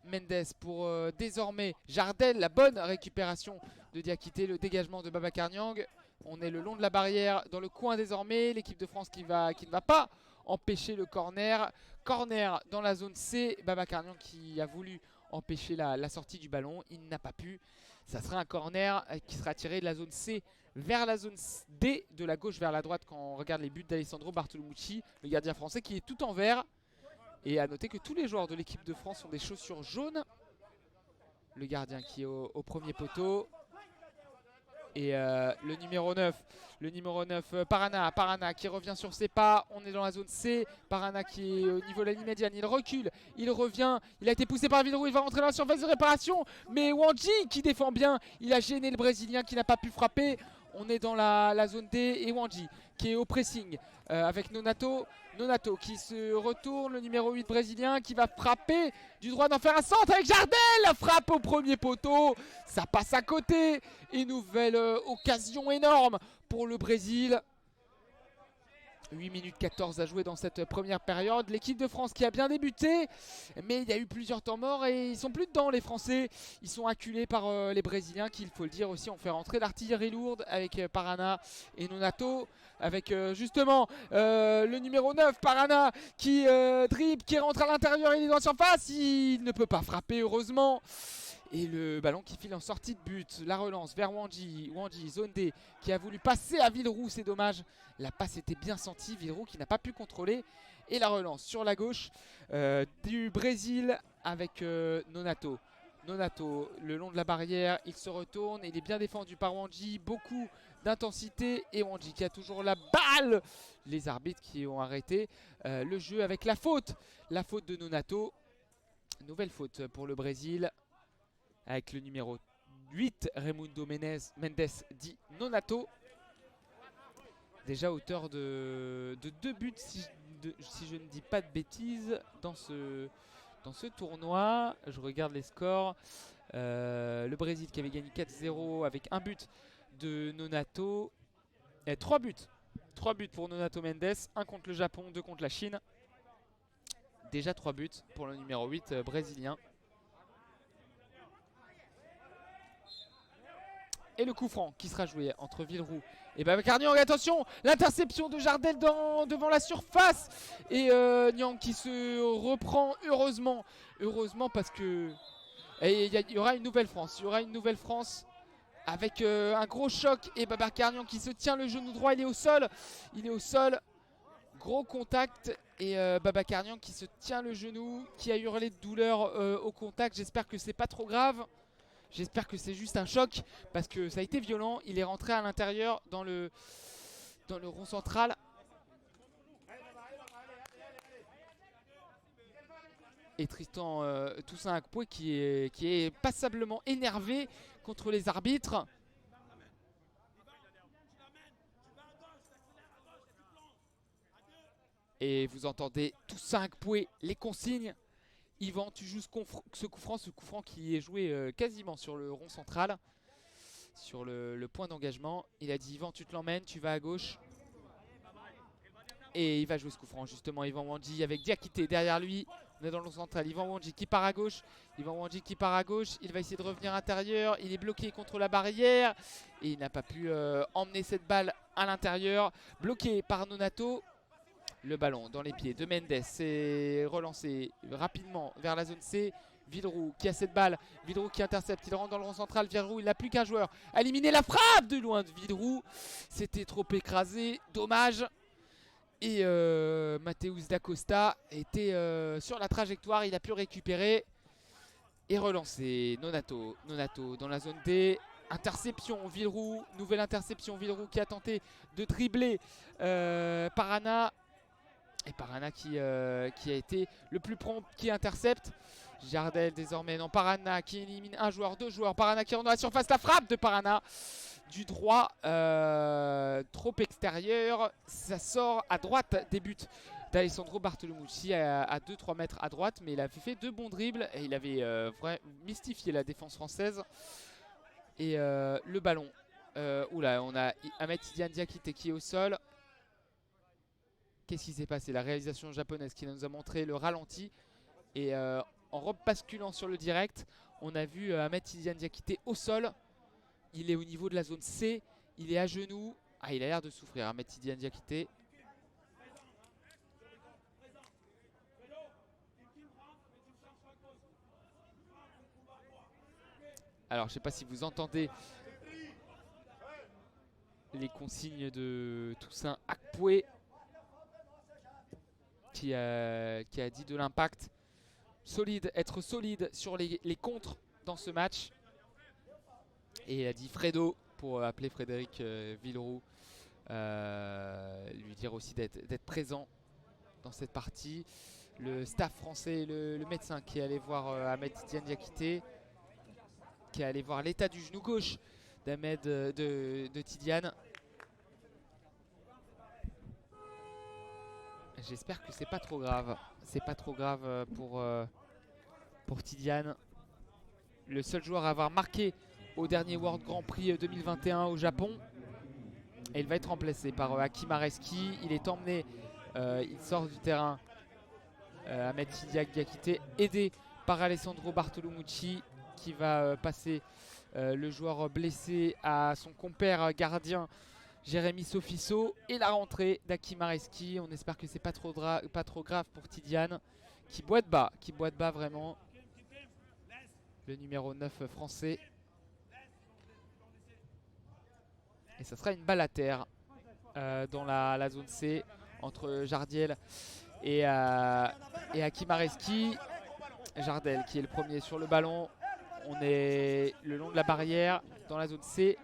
Mendes pour désormais Jardel. La bonne récupération de Diakité. Le dégagement de Babacar Niang. On est le long de la barrière dans le coin désormais. L'équipe de France qui ne va pas empêcher le corner. Corner dans la zone C. Babacar Niang qui a voulu empêcher la sortie du ballon. Il n'a pas pu. Ça sera un corner qui sera tiré de la zone C vers la zone D, de la gauche vers la droite quand on regarde les buts d'Alessandro Bartolomucci, le gardien français qui est tout en vert. Et à noter que tous les joueurs de l'équipe de France ont des chaussures jaunes. Le gardien qui est au premier poteau. Et le numéro 9, Parana qui revient sur ses pas. On est dans la zone C. Parana qui est au niveau de la ligne médiane. Il recule, il revient. Il a été poussé par Villeroux. Il va rentrer dans la surface de réparation. Mais Wanji qui défend bien. Il a gêné le Brésilien qui n'a pas pu frapper. On est dans la zone D. Et Wanji qui est au pressing avec Nonato. Nonato qui se retourne. Le numéro 8 brésilien qui va frapper du droit d'en faire un centre avec Jardel. La frappe au premier poteau. Ça passe à côté. Et nouvelle occasion énorme pour le Brésil. 8 minutes 14 à jouer dans cette première période. L'équipe de France qui a bien débuté, mais il y a eu plusieurs temps morts et ils sont plus dedans les Français. Ils sont acculés par les Brésiliens qui, il faut le dire aussi, ont fait rentrer l'artillerie lourde avec Parana et Nonato. Avec justement le numéro 9, Parana, qui dribble, qui rentre à l'intérieur, il est dans la surface. Il ne peut pas frapper heureusement. Et le ballon qui file en sortie de but. La relance vers Wanji, zone D, qui a voulu passer à Villeroux, c'est dommage. La passe était bien sentie, Villeroux qui n'a pas pu contrôler. Et la relance sur la gauche du Brésil avec Nonato. Nonato, le long de la barrière, il se retourne. Il est bien défendu par Wanji, beaucoup d'intensité. Et Wanji qui a toujours la balle. Les arbitres qui ont arrêté le jeu avec la faute. La faute de Nonato. Nouvelle faute pour le Brésil. Avec le numéro 8, Raimundo Mendes dit Nonato. Déjà auteur de 2 buts, si je ne dis pas de bêtises, dans ce tournoi. Je regarde les scores. Le Brésil qui avait gagné 4-0 avec un but de Nonato. Et 3 buts. 3 buts pour Nonato Mendes, 1 contre le Japon, 2 contre la Chine. Déjà 3 buts pour le numéro 8 brésilien. Et le coup franc qui sera joué entre Villeroux et Babacar Niang. Attention, l'interception de Jardel devant la surface. Et Niang qui se reprend heureusement. Heureusement parce que il y aura une nouvelle France. Il y aura une nouvelle France avec un gros choc. Et Babacar Niang qui se tient le genou droit. Il est au sol. Il est au sol. Gros contact. Et Babacar Niang qui se tient le genou. Qui a hurlé de douleur au contact. J'espère que c'est pas trop grave. J'espère que c'est juste un choc parce que ça a été violent. Il est rentré à l'intérieur dans le rond central. Et Tristan Toussaint Akpoué qui est passablement énervé contre les arbitres. Et vous entendez Toussaint Akpoué les consignes. Yvan, tu joues ce coup franc qui est joué quasiment sur le rond central, sur le point d'engagement. Il a dit Yvan, tu te l'emmènes, tu vas à gauche. Et il va jouer ce coup franc justement, Yvan Wandji avec Diakité derrière lui. On est dans le rond central, Yvan Wandji qui part à gauche. Yvan Wandji qui part à gauche, il va essayer de revenir intérieur. Il est bloqué contre la barrière et il n'a pas pu emmener cette balle à l'intérieur. Bloqué par Nonato. Le ballon dans les pieds de Mendes, c'est relancé rapidement vers la zone C. Villeroux qui a cette balle, Villeroux qui intercepte, il rentre dans le rond central. Villeroux, il n'a plus qu'un joueur à éliminer. La frappe de loin de Villeroux, c'était trop écrasé, dommage. Et Matheus Dacosta était sur la trajectoire, il a pu récupérer et relancer. Nonato dans la zone D. Interception, Villeroux, nouvelle interception. Villeroux qui a tenté de dribbler Parana. Et Parana qui a été le plus prompt, qui intercepte. Jardel désormais, non, Parana qui élimine un joueur, 2 joueurs. Parana qui rentre dans la surface, la frappe de Parana du droit, trop extérieur. Ça sort à droite des buts d'Alessandro Bartolomucci à 2-3 mètres à droite. Mais il avait fait 2 bons dribbles et il avait mystifié la défense française. Et le ballon, oula, on a Ahmed Tidiane Diakité qui est au sol. Qu'est-ce qui s'est passé? La réalisation japonaise qui nous a montré le ralenti. Et en rebasculant sur le direct, on a vu Ahmed Tidiane Diakité au sol. Il est au niveau de la zone C. Il est à genoux. Ah, il a l'air de souffrir, Ahmed Tidiane Diakité. Alors, je ne sais pas si vous entendez les consignes de Toussaint Akpoué. Qui a dit de l'impact. Solide, être solide sur les contres dans ce match. Et il a dit Fredo pour appeler Frédéric Villeroux. Lui dire aussi d'être présent dans cette partie. Le staff français, le médecin qui est allé voir Ahmed Tidiane Diakité. Qui est allé voir l'état du genou gauche d'Ahmed de Tidiane. J'espère que c'est pas trop grave. C'est pas trop grave pour Tidiane. Le seul joueur à avoir marqué au dernier World Grand Prix 2021 au Japon. Et il va être remplacé par Hakim Areski. Il est emmené, il sort du terrain. Ahmed Tidiane Diakité, aidé par Alessandro Bartolomucci, qui va passer le joueur blessé à son compère gardien Jérémy Sofiso. Et la rentrée d'Hakim Areski. On espère que c'est pas trop grave pour Tidiane, qui boite bas vraiment. Le numéro 9 français. Et ça sera une balle à terre dans la zone C entre Jardiel et Hakim Areski. Jardel qui est le premier sur le ballon. On est le long de la barrière dans la zone C.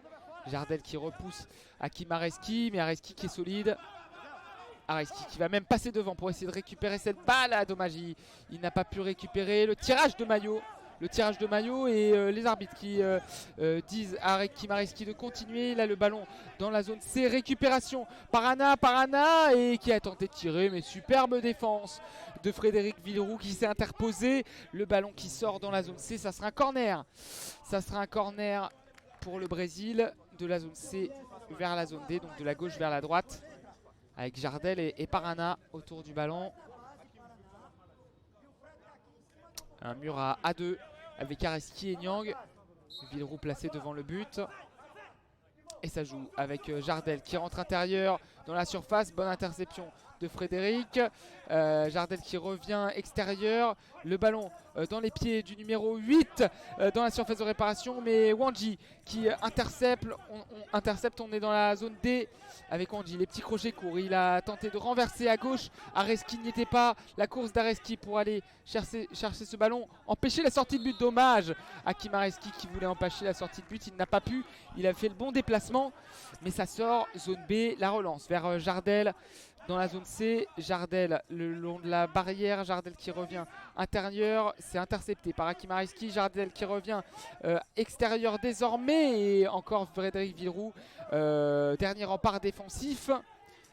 Jardel qui repousse Hakim Areski, mais Areski qui est solide. Areski qui va même passer devant pour essayer de récupérer cette balle. Ah, dommage, il n'a pas pu récupérer. Le tirage de maillot. Et les arbitres qui disent à Hakim Areski de continuer. Là, le ballon dans la zone C. Récupération. Parana et qui a tenté de tirer, mais superbe défense de Frédéric Villeroux qui s'est interposé. Le ballon qui sort dans la zone C. Ça sera un corner. Ça sera un corner pour le Brésil de la zone C vers la zone D, donc de la gauche vers la droite, avec Jardel et Parana autour du ballon. Un mur à A2 avec Areski et Niang. Villeroux placé devant le but. Et ça joue avec Jardel qui rentre intérieur dans la surface. Bonne interception de Frédéric. Jardel qui revient extérieur. Le ballon dans les pieds du numéro 8 dans la surface de réparation. Mais Wanji qui intercepte. On est dans la zone D avec Wanji. Les petits crochets courts. Il a tenté de renverser à gauche. Areski n'y était pas. La course d'Areski pour aller chercher ce ballon. Empêcher la sortie de but. Dommage. Hakim Areski qui voulait empêcher la sortie de but. Il n'a pas pu. Il a fait le bon déplacement. Mais ça sort. Zone B. La relance vers Jardel. Dans la zone C, Jardel le long de la barrière, Jardel qui revient intérieur, c'est intercepté par Hakim Areski, Jardel qui revient extérieur désormais et encore Frédéric Villeroux, dernier rempart défensif.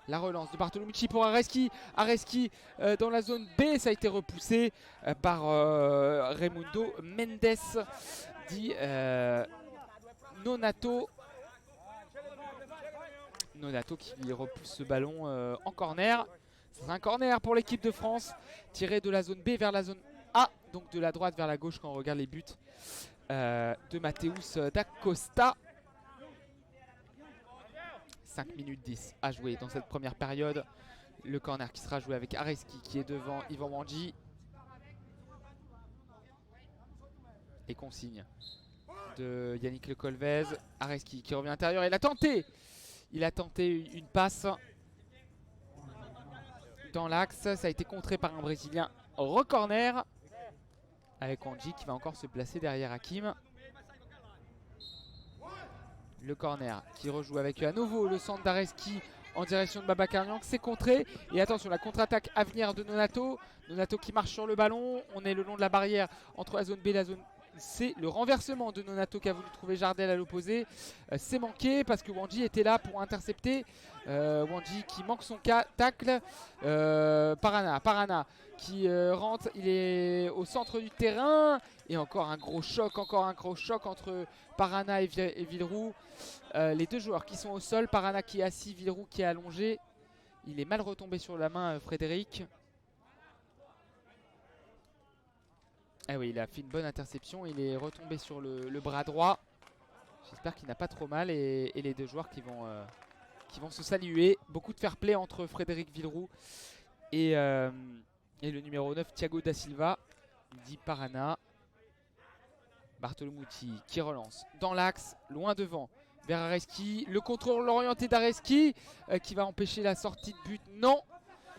La relance de Bartolomucci pour Areski, Areski dans la zone B, ça a été repoussé par Raimundo Mendes, dit Nonato. Nonato qui repousse ce ballon en corner. C'est un corner pour l'équipe de France, tiré de la zone B vers la zone A, donc de la droite vers la gauche quand on regarde les buts de Mateusz d'Acosta. 5 minutes 10 à jouer dans cette première période. Le corner qui sera joué avec Areski qui est devant Ivan Wanji. Et consigne de Yannick Le Colvez. Areski qui revient intérieur. Il a tenté une passe dans l'axe. Ça a été contré par un Brésilien re-corner. Avec Wanji qui va encore se placer derrière Hakim. Le corner qui rejoue avec à nouveau le centre d'Areski en direction de Babacar Niang. C'est contré. Et attention, la contre-attaque à venir de Nonato. Nonato qui marche sur le ballon. On est le long de la barrière entre la zone B et la zone C. Le renversement de Nonato qui a voulu trouver Jardel à l'opposé. C'est manqué parce que Wanji était là pour intercepter. Wanji qui manque son tacle. Parana qui rentre. Il est au centre du terrain. Et encore un gros choc entre Parana et Villeroux. Les deux joueurs qui sont au sol. Parana qui est assis, Villeroux qui est allongé. Il est mal retombé sur la main, Frédéric. Ah oui, il a fait une bonne interception. Il est retombé sur le bras droit. J'espère qu'il n'a pas trop mal. Et les deux joueurs qui vont se saluer. Beaucoup de fair play entre Frédéric Villeroux et le numéro 9, Thiago da Silva. Dit Parana. Bartolomucci qui relance dans l'axe, loin devant, vers Areski. Le contrôle orienté d'Areski qui va empêcher la sortie de but. Non!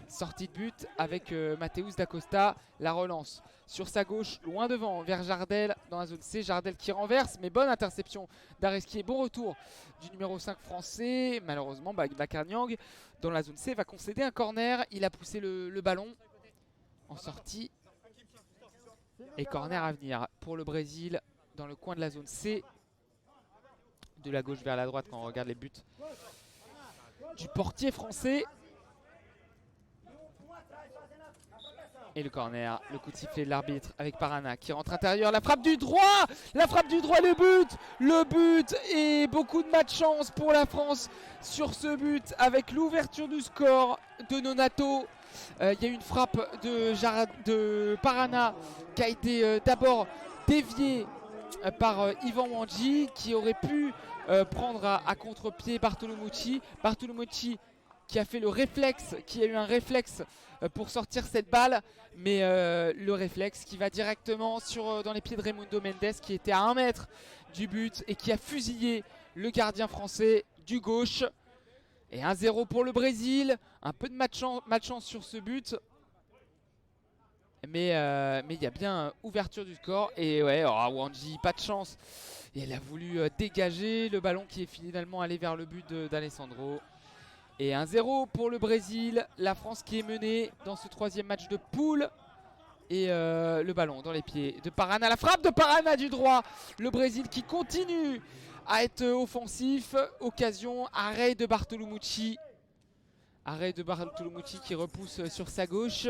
Sortie de but avec Mateusz d'Acosta. La relance sur sa gauche, loin devant, vers Jardel dans la zone C. Jardel qui renverse, mais bonne interception d'Areski. Bon retour du numéro 5 français. Malheureusement, Babacar Niang dans la zone C va concéder un corner. Il a poussé le ballon en sortie. Et corner à venir pour le Brésil dans le coin de la zone C. De la gauche vers la droite quand on regarde les buts du portier français. Et le corner, le coup de sifflet de l'arbitre avec Parana qui rentre intérieur. La frappe du droit, le but et beaucoup de malchance pour la France sur ce but avec l'ouverture du score de Nonato. Il y a eu une frappe de Parana qui a été d'abord déviée par Ivan Wanji qui aurait pu prendre à contre-pied Bartolomucci. Bartolomucci qui a fait le réflexe, qui a eu un réflexe pour sortir cette balle, mais le réflexe qui va directement dans les pieds de Raimundo Mendes qui était à 1 mètre du but et qui a fusillé le gardien français du gauche. Et 1-0 pour le Brésil, un peu de malchance sur ce but. Mais il y a bien ouverture du score. Et ouais, Wanji, pas de chance. Et elle a voulu dégager le ballon qui est finalement allé vers le but d'Alessandro. Et 1-0 pour le Brésil. La France qui est menée dans ce 3e match de poule. Et le ballon dans les pieds de Parana. La frappe de Parana du droit. Le Brésil qui continue à être offensif. Occasion, arrêt de Bartolomucci. Arrêt de Bartolomucci qui repousse sur sa gauche.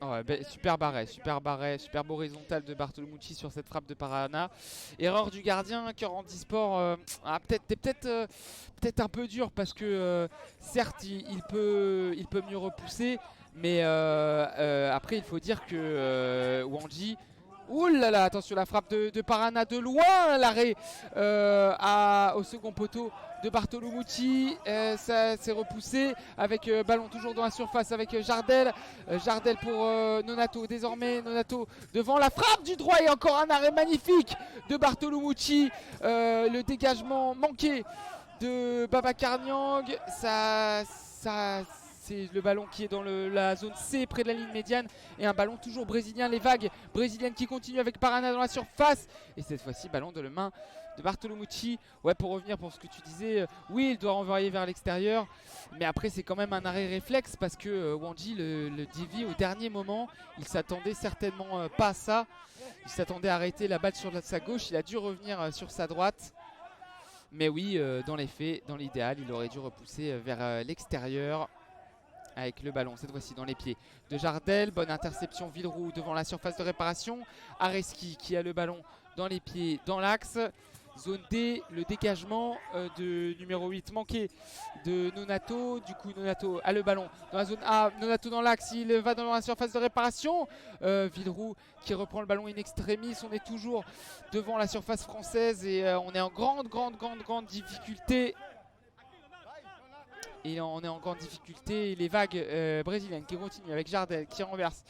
Ouais, super superbe horizontal de Bartolomucci sur cette frappe de Parana. Erreur du gardien, Cœur Handisport, peut-être un peu dur parce que certes il peut mieux repousser, mais après il faut dire que Wanji, ouh là là, attention la frappe de Parana de loin, l'arrêt au second poteau de Bartolomucci, ça s'est repoussé avec ballon toujours dans la surface avec Jardel. Jardel pour Nonato, désormais Nonato devant la frappe du droit et encore un arrêt magnifique de Bartolomucci. Le dégagement manqué de Babacar Niang, c'est le ballon qui est dans la zone C près de la ligne médiane et un ballon toujours brésilien, les vagues brésiliennes qui continuent avec Parana dans la surface et cette fois-ci ballon de la main de Bartolomucci. Ouais, pour revenir pour ce que tu disais, oui il doit renvoyer vers l'extérieur mais après c'est quand même un arrêt réflexe parce que Wanji le dévie au dernier moment. Il s'attendait certainement pas à ça, il s'attendait à arrêter la balle sur sa gauche, il a dû revenir sur sa droite. Mais oui, dans les faits, dans l'idéal, il aurait dû repousser vers l'extérieur avec le ballon, cette fois-ci dans les pieds de Jardel. Bonne interception, Villeroux devant la surface de réparation. Areski qui a le ballon dans les pieds, dans l'axe. Zone D, le dégagement de numéro 8 manqué de Nonato. Du coup, Nonato a le ballon dans la zone A. Nonato dans l'axe, il va dans la surface de réparation. Villeroux qui reprend le ballon in extremis. On est toujours devant la surface française et on est en grande difficulté. Et on est en grande difficulté. Les vagues brésiliennes qui continuent avec Jardel qui renverse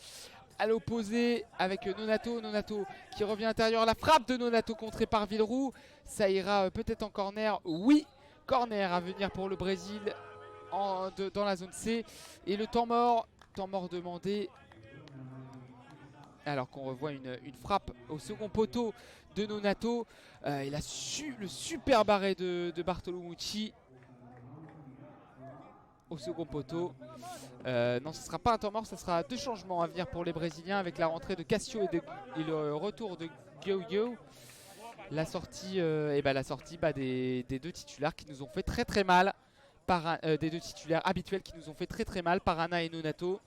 à l'opposé avec Nonato. Nonato qui revient à l'intérieur. La frappe de Nonato contrée par Villeroux. Ça ira peut-être en corner. Oui, corner à venir pour le Brésil dans la zone C. Et le temps mort demandé. Alors qu'on revoit une frappe au second poteau de Nonato. Il a le super arrêt de Bartolomucci au second poteau. Non, ce ne sera pas un temps mort, ce sera 2 changements à venir pour les Brésiliens avec la rentrée de Cassio et le retour de Gyo. La sortie, des 2 titulaires qui nous ont fait très mal. Des 2 titulaires habituels qui nous ont fait très mal, Parana et Nonato.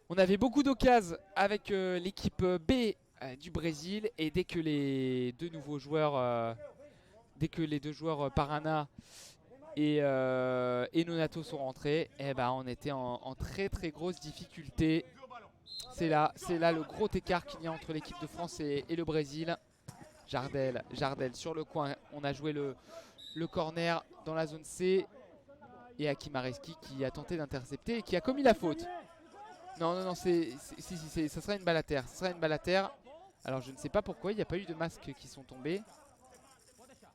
On avait beaucoup d'occasions avec l'équipe B du Brésil et dès que les 2 nouveaux joueurs, les 2 joueurs Parana et Nonato sont rentrés, et on était en très grosse difficulté. C'est là le gros écart qu'il y a entre l'équipe de France et le Brésil. Jardel sur le coin, on a joué le corner dans la zone C et Hakim Areski qui a tenté d'intercepter et qui a commis la faute. Non, ça sera une balle à terre. Ça sera une balle à terre. Alors je ne sais pas pourquoi il n'y a pas eu de masques qui sont tombés.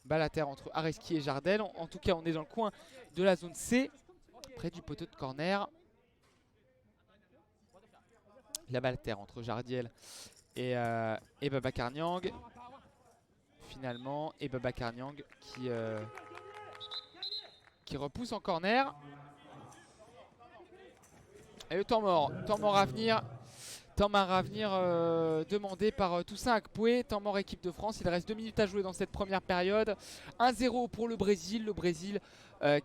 Balle à terre entre Areski et Jardel. En tout cas, on est dans le coin de la zone C, près du poteau de corner. La balle à terre entre Jardel et Babacar Niang. Finalement, et Babacar Niang qui repousse en corner. Et le temps mort à venir. Temps mort à venir demandé par Toussaint Akpoué. Temps mort équipe de France. Il reste 2 minutes à jouer dans cette première période. 1-0 pour le Brésil. Le Brésil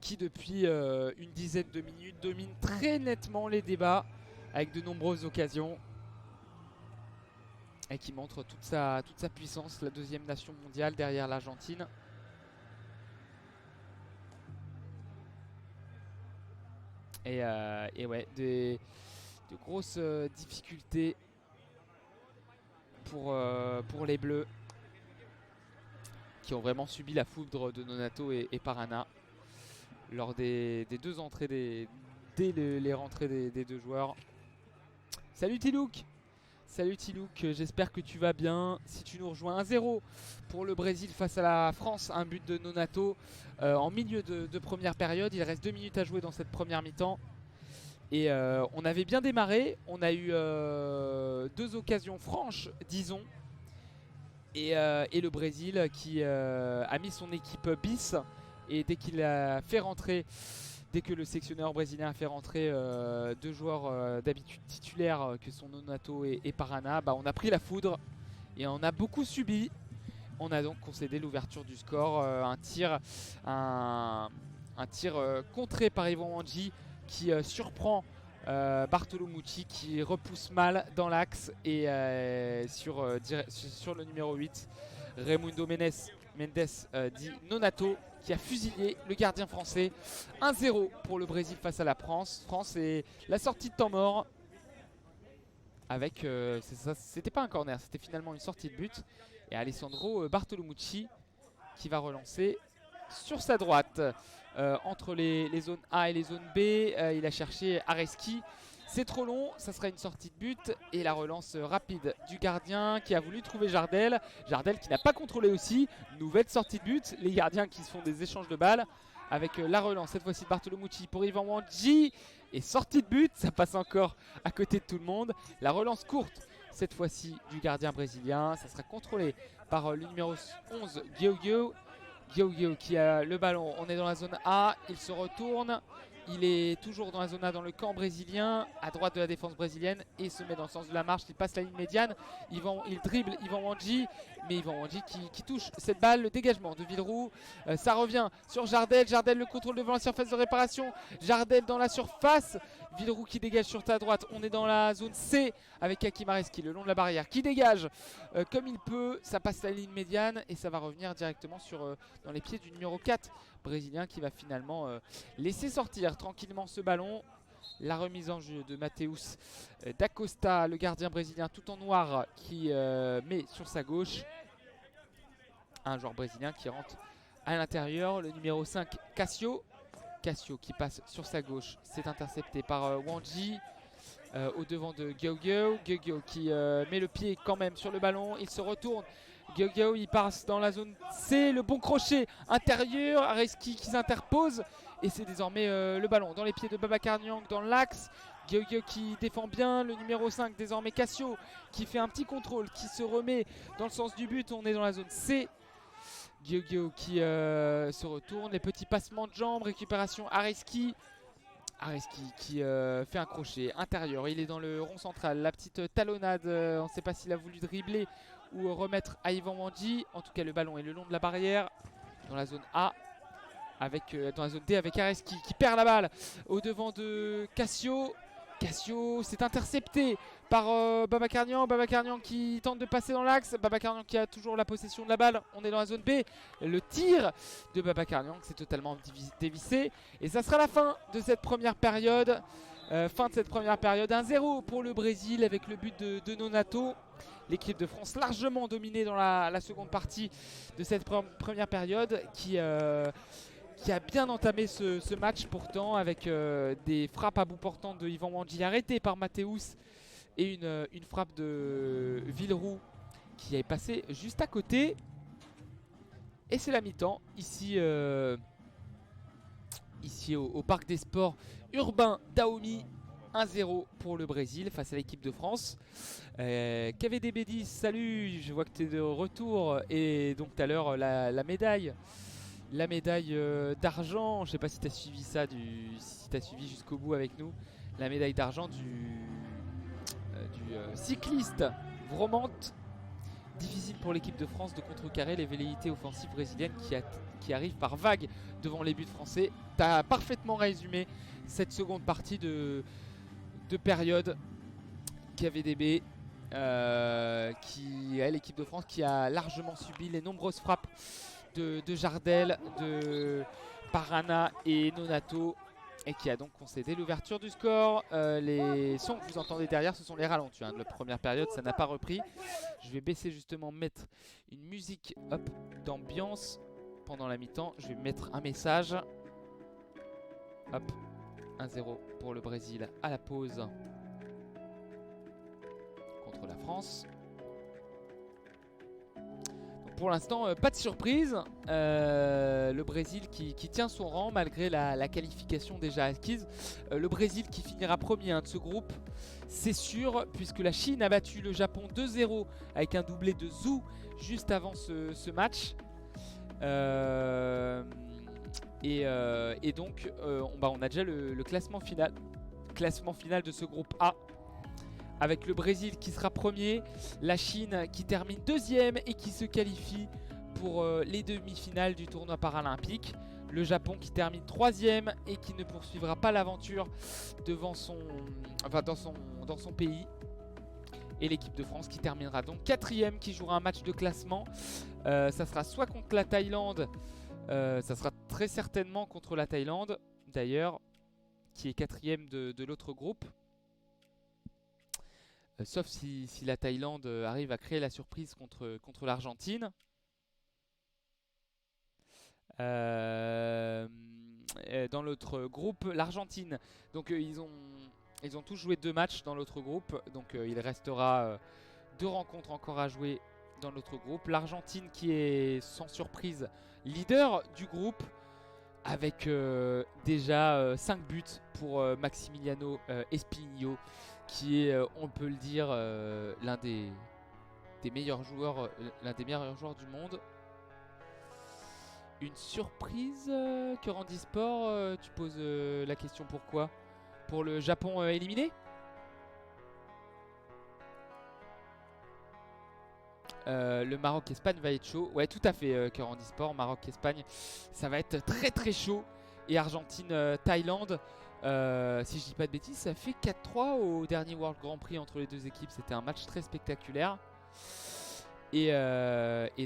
qui depuis une dizaine de minutes domine très nettement les débats avec de nombreuses occasions. Et qui montre toute sa puissance. La 2e nation mondiale derrière l'Argentine. Et ouais, de grosses difficultés pour les Bleus qui ont vraiment subi la foudre de Nonato et Parana lors des 2 entrées dès les rentrées des 2 joueurs. Salut Tilouk! Salut Tilouk, j'espère que tu vas bien. Si tu nous rejoins, 1-0 pour le Brésil face à la France, un but de Nonato en milieu de première période. Il reste 2 minutes à jouer dans cette première mi-temps. Et on avait bien démarré, on a eu 2 occasions franches, disons. Et le Brésil qui a mis son équipe bis. Et dès qu'il a fait rentrer, dès que le sectionneur brésilien a fait rentrer 2 joueurs d'habitude titulaires que sont Nonato et Parana, on a pris la foudre et on a beaucoup subi. On a donc concédé l'ouverture du score, un tir contré par Yvan Wanji qui surprend Bartolomucci qui repousse mal dans l'axe et sur le numéro 8, Raimundo Mendes dit Nonato qui a fusillé le gardien français. 1-0 pour le Brésil face à la France. France et la sortie de temps mort avec, c'était pas un corner, c'était finalement une sortie de but. Et Alessandro Bartolomucci qui va relancer sur sa droite entre les zones A et les zones B. Il a cherché Areski. C'est trop long, ça sera une sortie de but. Et la relance rapide du gardien qui a voulu trouver Jardel. Jardel qui n'a pas contrôlé aussi. Nouvelle sortie de but. Les gardiens qui se font des échanges de balles. Avec la relance cette fois-ci de Bartolomucci pour Yvan Wandji. Et sortie de but, ça passe encore à côté de tout le monde. La relance courte cette fois-ci du gardien brésilien. Ça sera contrôlé par le numéro 11, Guioguio. Guioguio qui a le ballon, on est dans la zone A, il se retourne, il est toujours dans la zone A dans le camp brésilien, à droite de la défense brésilienne et se met dans le sens de la marche, il passe la ligne médiane, il dribble Yvan Wandji, mais Yvan Wandji qui touche cette balle, le dégagement de Villeroux, ça revient sur Jardel, Jardel le contrôle devant la surface de réparation, Jardel dans la surface, Villeroux qui dégage sur ta droite, on est dans la zone C avec Hakim Areski le long de la barrière qui dégage comme il peut, ça passe la ligne médiane et ça va revenir directement dans les pieds du numéro 4 brésilien qui va finalement laisser sortir tranquillement ce ballon. La remise en jeu de Mateus d'Acosta, le gardien brésilien tout en noir qui met sur sa gauche un joueur brésilien qui rentre à l'intérieur, le numéro 5 Cassio qui passe sur sa gauche, c'est intercepté par Wandji au devant de Guioguio qui met le pied quand même sur le ballon, il se retourne, Guioguio il passe dans la zone C, le bon crochet intérieur, Areski qui s'interpose et c'est désormais le ballon dans les pieds de Babacar Niang dans l'axe. Guioguio qui défend bien, le numéro 5 désormais Cassio qui fait un petit contrôle, qui se remet dans le sens du but, on est dans la zone C. Guioguio qui se retourne, les petits passements de jambes, récupération Areski qui fait un crochet intérieur, il est dans le rond central, la petite talonnade, on ne sait pas s'il a voulu dribbler ou remettre à Yvan Wandji, en tout cas le ballon est le long de la barrière dans la zone A, dans la zone D avec Areski qui perd la balle au devant de Cassio s'est intercepté par Babacar Niang qui tente de passer dans l'axe, Babacar Niang qui a toujours la possession de la balle, on est dans la zone B, le tir de Babacar Niang c'est totalement dévissé et ça sera la fin de cette première période, 1-0 pour le Brésil avec le but de Nonato. L'équipe de France largement dominée dans la seconde partie de cette première période qui a bien entamé ce match pourtant avec des frappes à bout portant de Yvan Wandji arrêtées par Mateus et une frappe de Villeroux qui est passée juste à côté. Et c'est la mi-temps ici au Parc des Sports Urbain Dahomey. 1-0 pour le Brésil face à l'équipe de France. KVDB10, salut, je vois que tu es de retour. Et donc tout à l'heure la médaille d'argent, je sais pas si tu as suivi ça, si tu as suivi jusqu'au bout avec nous, la médaille d'argent du cycliste Vromante. Difficile pour l'équipe de France de contrecarrer les velléités offensives brésiliennes qui arrivent par vagues devant les buts français. Tu as parfaitement résumé cette seconde partie de période KVDB qui est l'équipe de France qui a largement subi les nombreuses frappes de Jardel, de Parana et Nonato et qui a donc concédé l'ouverture du score. Les sons que vous entendez derrière, ce sont les ralentis de la première période, ça n'a pas repris. Je vais baisser justement, mettre une musique d'ambiance pendant la mi-temps. Je vais mettre un message. Hop, 1-0 pour le Brésil à la pause contre la France. Pour l'instant, pas de surprise. Le Brésil qui tient son rang malgré la qualification déjà acquise. Le Brésil qui finira premier de ce groupe, c'est sûr, puisque la Chine a battu le Japon 2-0 avec un doublé de Zhou juste avant ce match. Et donc, on a déjà le classement final de ce groupe A. Avec le Brésil qui sera premier, la Chine qui termine deuxième et qui se qualifie pour les demi-finales du tournoi paralympique. Le Japon qui termine 3ème et qui ne poursuivra pas l'aventure devant dans son pays. Et l'équipe de France qui terminera donc 4ème, qui jouera un match de classement. Ça sera soit contre la Thaïlande, ça sera très certainement contre la Thaïlande d'ailleurs, qui est 4ème de l'autre groupe. Sauf si la Thaïlande arrive à créer la surprise contre l'Argentine. Dans l'autre groupe, l'Argentine. Donc ils ont tous joué 2 matchs dans l'autre groupe. Donc il restera 2 rencontres encore à jouer dans l'autre groupe. L'Argentine qui est sans surprise leader du groupe, avec déjà 5 buts pour Maximiliano Espinho, qui est, on peut le dire, l'un des meilleurs joueurs du monde. Une surprise que rend e-sport, tu poses la question pourquoi? Pour le Japon éliminé? Le Maroc-Espagne va être chaud. Ouais, tout à fait, que rend e-sport. Maroc-Espagne, ça va être très très chaud. Et Argentine-Thaïlande, si je dis pas de bêtises, ça fait 4-3 au dernier World Grand Prix entre les deux équipes. C'était un match très spectaculaire. Et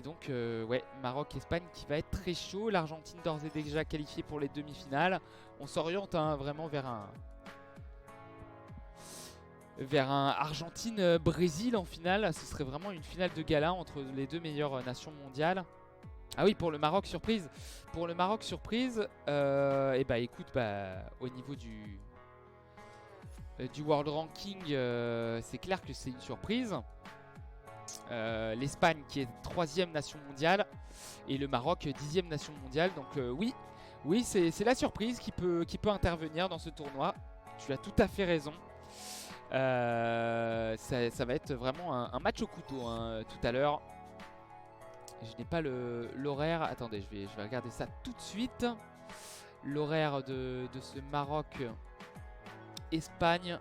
donc, ouais, Maroc-Espagne qui va être très chaud. L'Argentine d'ores et déjà qualifiée pour les demi-finales. On s'oriente vraiment vers un Argentine-Brésil en finale. Ce serait vraiment une finale de gala entre les deux meilleures nations mondiales. Ah oui, pour le Maroc surprise. Pour le Maroc surprise, et bah écoute, au niveau du World Ranking, c'est clair que c'est une surprise. L'Espagne qui est 3ème nation mondiale et le Maroc 10ème nation mondiale. Donc oui, c'est la surprise qui peut intervenir dans ce tournoi. Tu as tout à fait raison. Ça va être vraiment un match au couteau tout à l'heure. Je n'ai pas l'horaire. Attendez, je vais regarder ça tout de suite. L'horaire de ce Maroc-Espagne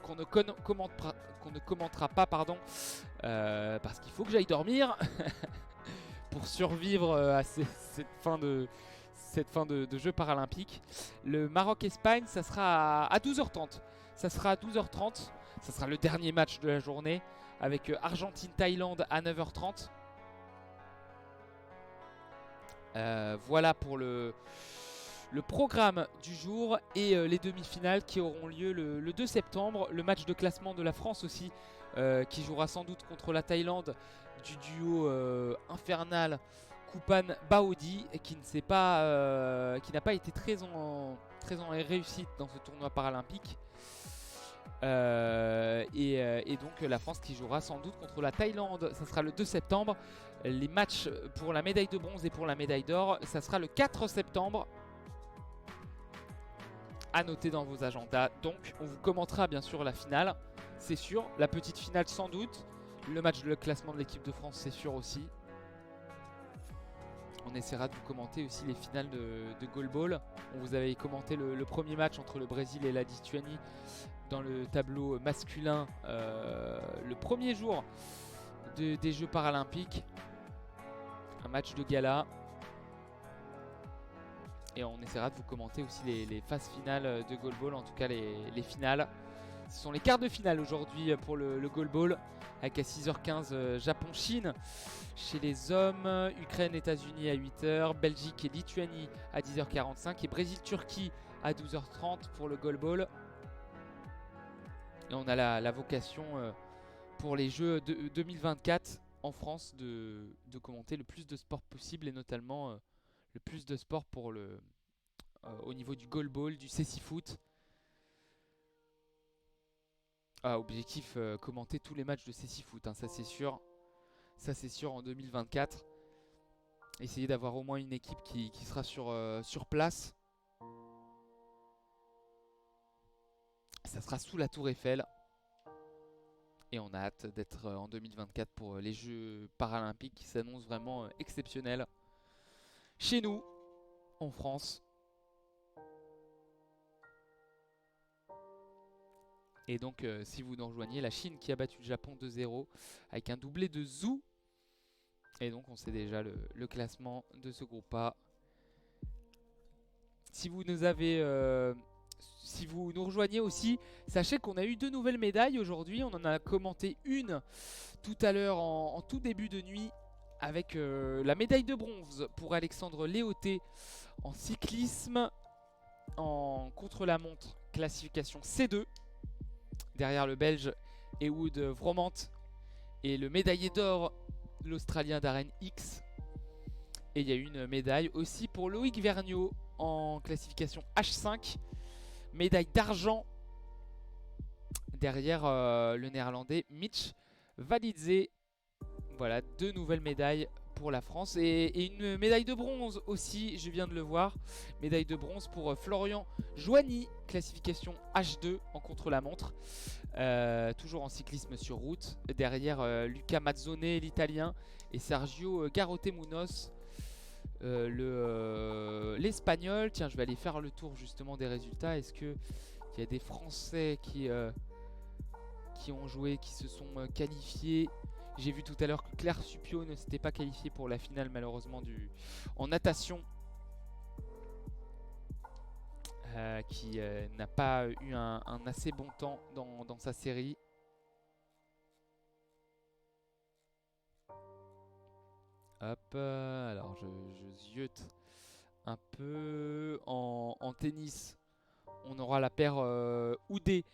qu'on ne commentera pas, pardon, parce qu'il faut que j'aille dormir pour survivre à cette fin de Jeux paralympiques. Le Maroc-Espagne, ça sera à 12h30. Ça sera à 12h30. Ça sera le dernier match de la journée avec Argentine-Thaïlande à 9h30. Voilà pour le programme du jour et les demi-finales qui auront lieu le 2 septembre. Le match de classement de la France aussi, qui jouera sans doute contre la Thaïlande, du duo infernal Koupan-Baody, qui n'a pas été très en réussite dans ce tournoi paralympique. Et donc la France qui jouera sans doute contre la Thaïlande, ça sera le 2 septembre. Les matchs pour la médaille de bronze et pour la médaille d'or, ça sera le 4 septembre. À noter dans vos agendas. Donc on vous commentera bien sûr la finale, c'est sûr. La petite finale sans doute. Le match de classement de l'équipe de France, c'est sûr aussi. On essaiera de vous commenter aussi les finales de goalball. On vous avait commenté le premier match entre le Brésil et la Lituanie dans le tableau masculin, le premier jour des Jeux paralympiques. Un match de gala. Et on essaiera de vous commenter aussi les phases finales de goalball, en tout cas les finales. Ce sont les quarts de finale aujourd'hui pour le goalball, avec à 6h15 Japon-Chine chez les hommes, Ukraine-États-Unis à 8h, Belgique et Lituanie à 10h45 et Brésil-Turquie à 12h30 pour le goalball. Et on a la vocation pour les Jeux de 2024 en France de commenter le plus de sport possible et notamment le plus de sport pour au niveau du goalball, du cécifoot. Objectif, commenter tous les matchs de cécifoot, ça c'est sûr. Ça c'est sûr en 2024. Essayer d'avoir au moins une équipe qui sera sur place. Ça sera sous la Tour Eiffel. Et on a hâte d'être en 2024 pour les Jeux paralympiques qui s'annoncent vraiment exceptionnels. Chez nous, en France. Et donc, si vous nous rejoignez, la Chine qui a battu le Japon 2-0 avec un doublé de Zhou. Et donc, on sait déjà le classement de ce groupe A. si vous nous rejoignez aussi, sachez qu'on a eu 2 nouvelles médailles aujourd'hui. On en a commenté une tout à l'heure en tout début de nuit avec la médaille de bronze pour Alexandre Léoté en cyclisme en contre-la-montre classification C2. Derrière le Belge Ehud Vromant et le médaillé d'or, l'Australien Darren X. Et il y a eu une médaille aussi pour Loïc Vergniaud en classification H5. Médaille d'argent derrière le néerlandais Mitch Validze. Voilà, 2 nouvelles médailles pour la France. Et une médaille de bronze aussi, je viens de le voir. Médaille de bronze pour Florian Joigny, classification H2 en contre-la-montre. Toujours en cyclisme sur route. Derrière Luca Mazzone, l'Italien, et Sergio Garote-Munoz, l'Espagnol. Tiens, je vais aller faire le tour justement des résultats. Est-ce qu'il y a des Français qui ont joué, qui se sont qualifiés? J'ai vu tout à l'heure que Claire Supio ne s'était pas qualifiée pour la finale malheureusement en natation. Qui n'a pas eu un assez bon temps dans sa série. Hop, alors je ziote un peu. En tennis, on aura la paire Oudé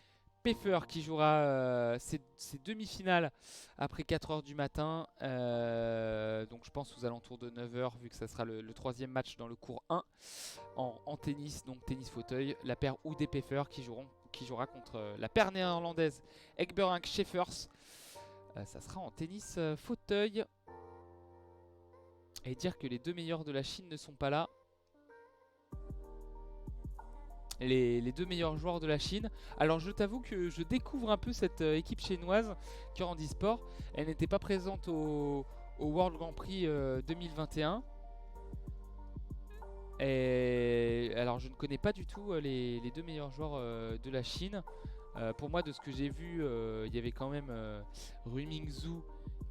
Peffer qui jouera ses demi-finales après 4h du matin. Donc je pense aux alentours de 9h, vu que ça sera le 3e match dans le cours 1 en tennis, donc tennis fauteuil. La paire Oudé Peffer qui jouera contre la paire néerlandaise Ekberink Schaefers. Ça sera en tennis fauteuil. Et dire que les 2 meilleurs de la Chine ne sont pas là. Les 2 meilleurs joueurs de la Chine. Alors je t'avoue que je découvre un peu cette équipe chinoise Current e-Sport. Elle n'était pas présente au World Grand Prix 2021. Et alors je ne connais pas du tout les 2 meilleurs joueurs de la Chine. Pour moi, de ce que j'ai vu, il y avait quand même Rui Mingzhu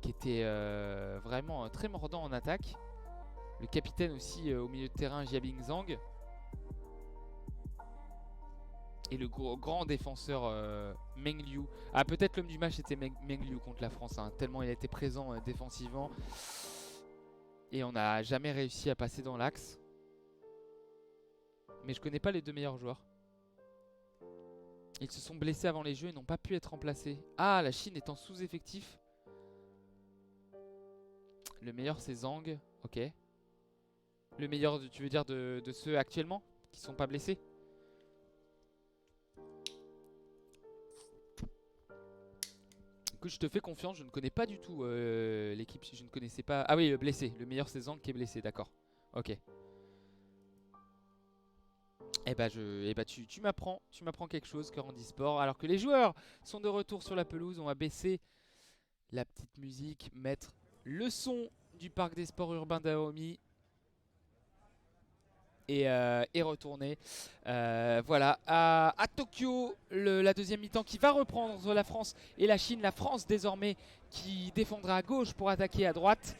qui était vraiment très mordant en attaque. Le capitaine aussi au milieu de terrain, Jiabing Zhang. Et le grand défenseur Meng Liu. Ah, peut-être l'homme du match était Meng Liu contre la France, hein, tellement il a été présent défensivement. Et on n'a jamais réussi à passer dans l'axe. Mais je connais pas les 2 meilleurs joueurs. Ils se sont blessés avant les jeux et n'ont pas pu être remplacés. Ah, la Chine est en sous-effectif. Le meilleur c'est Zhang, ok. Le meilleur, tu veux dire, de ceux actuellement qui sont pas blessés? Écoute, je te fais confiance, je ne connais pas du tout l'équipe, je ne connaissais pas... Ah oui, le blessé, le meilleur c'est Zhang qui est blessé, d'accord. Ok. Eh bah, tu m'apprends quelque chose, Current e-Sport. Alors que les joueurs sont de retour sur la pelouse, on va baisser la petite musique, mettre le son du parc des sports urbains d'Aomi et retourner voilà à Tokyo, la 2e mi-temps qui va reprendre entre la France et la Chine. La France désormais qui défendra à gauche pour attaquer à droite.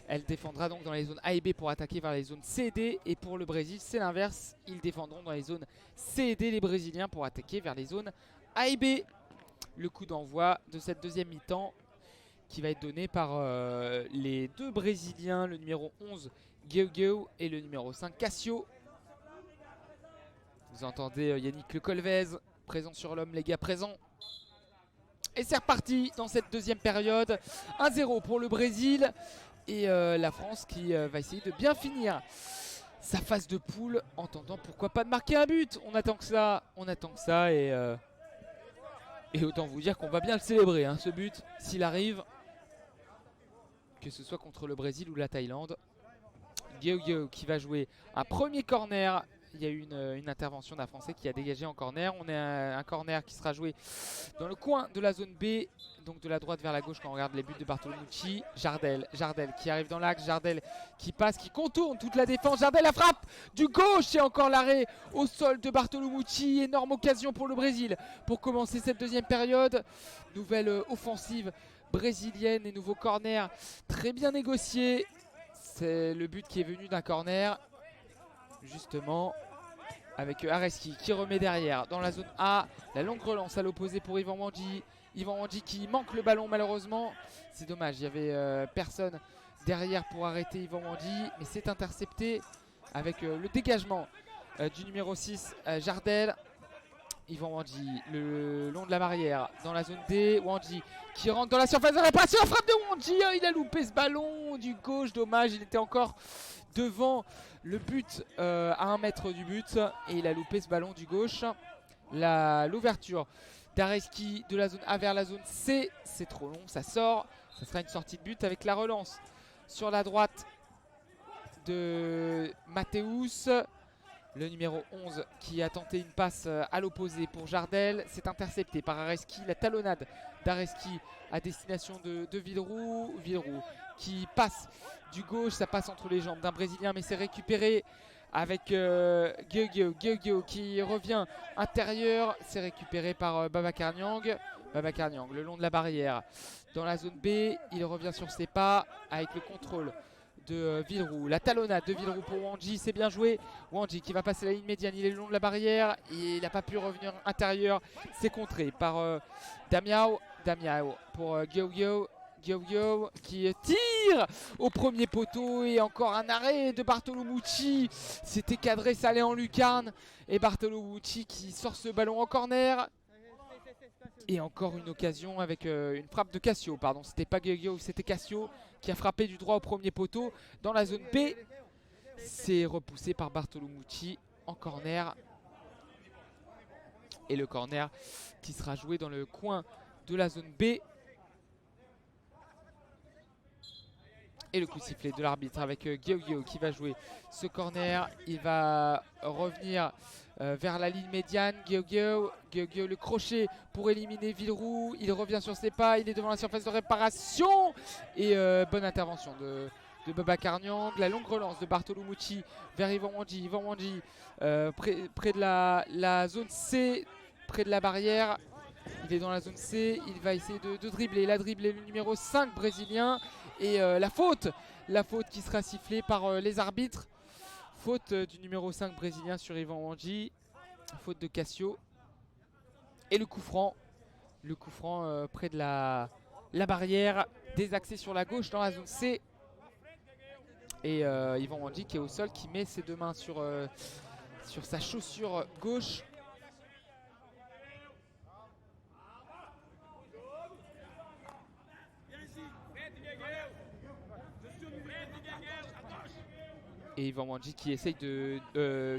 Elle défendra donc dans les zones A et B pour attaquer vers les zones C et D. Et pour le Brésil, c'est l'inverse. Ils défendront dans les zones C et D, les Brésiliens, pour attaquer vers les zones A et B. Le coup d'envoi de cette 2e mi-temps qui va être donné par les 2 Brésiliens, le numéro 11 Gueu et le numéro 5 Cassio. Vous entendez Yannick Le Colvez, présent sur l'homme, les gars, présent. Et c'est reparti dans cette 2e période. 1-0 pour le Brésil. Et la France qui va essayer de bien finir sa phase de poule en tentant pourquoi pas de marquer un but. On attend que ça, et autant vous dire qu'on va bien le célébrer, hein, ce but, s'il arrive. Que ce soit contre le Brésil ou la Thaïlande. Gueu qui va jouer un premier corner. Il y a eu une intervention d'un Français qui a dégagé en corner. On a un corner qui sera joué dans le coin de la zone B, donc de la droite vers la gauche quand on regarde les buts de Bartolomucci. Jardel qui arrive dans l'axe, Jardel qui passe, qui contourne toute la défense. Jardel, la frappe du gauche et encore l'arrêt au sol de Bartolomucci. Énorme occasion pour le Brésil pour commencer cette 2e période. Nouvelle offensive brésilienne et nouveau corner très bien négocié. C'est le but qui est venu d'un corner justement. avec Areski qui remet derrière dans la zone A. La longue relance à l'opposé pour Yvan Wandji. Yvan Wandji qui manque le ballon malheureusement. C'est dommage, il n'y avait personne derrière pour arrêter Yvan Wandji. Mais c'est intercepté avec le dégagement du numéro 6, Jardel. Yvan Wandji le long de la barrière dans la zone D. Wandji qui rentre dans la surface de réparation. La frappe de Wandji, il a loupé ce ballon du gauche. Dommage, il était encore devant le but à 1 mètre du but. Et il a loupé ce ballon du gauche. L'ouverture d'Areski de la zone A vers la zone C. C'est trop long, ça sort. Ça sera une sortie de but avec la relance sur la droite de Mathéus. Le numéro 11 qui a tenté une passe à l'opposé pour Jardel. C'est intercepté par Areski. La talonnade d'Areski à destination de Villeroux. Villeroux qui passe du gauche. Ça passe entre les jambes d'un Brésilien mais c'est récupéré avec Gueugui qui revient intérieur. C'est récupéré par Babacar Niang. Babacar Niang le long de la barrière dans la zone B. Il revient sur ses pas avec le contrôle de Villeroux. La talonnade de Villeroux pour Wandji, c'est bien joué. Wandji qui va passer la ligne médiane, il est le long de la barrière et il n'a pas pu revenir intérieur. C'est contré par Damiao. Damiao pour Gueugui qui tire au premier poteau et encore un arrêt de Bartolo Mucci. C'était cadré, ça allait en lucarne et Bartolo Mucci qui sort ce ballon en corner. Et encore une occasion avec une frappe de Cassio, pardon, c'était pas Gueugui, c'était Cassio qui a frappé du droit au premier poteau dans la zone B. C'est repoussé par Bartolo Mucci en corner. Et le corner qui sera joué dans le coin de la zone B. Et le coup de sifflet de l'arbitre avec Gueugui qui va jouer ce corner. Il va revenir vers la ligne médiane. Gueugui le crochet pour éliminer Villeroux. Il revient sur ses pas, il est devant la surface de réparation. Et bonne intervention de Babacar Niang. La longue relance de Bartolo Mucci vers Yvan Wandji. Yvan Wandji près de la zone C, près de la barrière. Il est dans la zone C, il va essayer de dribbler. Il a dribblé le numéro 5 brésilien. Et la faute qui sera sifflée par les arbitres. Faute du numéro 5 brésilien sur Yvan Wandji. Faute de Cassio. Et le coup franc près de la barrière. Désaxé sur la gauche dans la zone C. Et Yvan Wandji qui est au sol, qui met ses deux mains sur sa chaussure gauche. Et Yvan Wandji qui essaye de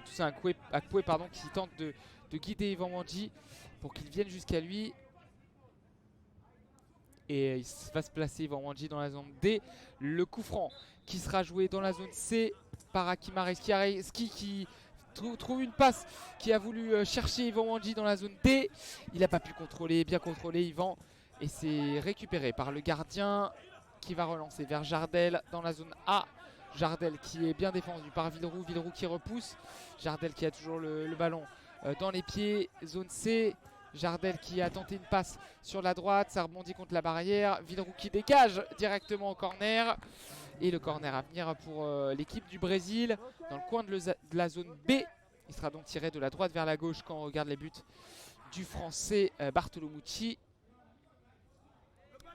Toussaint Akpoué pardon, qui tente de guider Yvan Wandji pour qu'il vienne jusqu'à lui. Et il va se placer Yvan Wandji dans la zone D. Le coup franc qui sera joué dans la zone C par Hakim Areski qui trouve une passe, qui a voulu chercher Yvan Wandji dans la zone D. Il n'a pas pu contrôler, bien contrôlé Yvan. Et c'est récupéré par le gardien qui va relancer vers Jardel dans la zone A. Jardel qui est bien défendu par Villeroux. Villeroux qui repousse. Jardel qui a toujours le ballon dans les pieds. Zone C. Jardel qui a tenté une passe sur la droite. Ça rebondit contre la barrière. Villeroux qui dégage directement au corner. Et le corner à venir pour l'équipe du Brésil dans le coin de la zone B. Il sera donc tiré de la droite vers la gauche quand on regarde les buts du français Bartolo Mucci.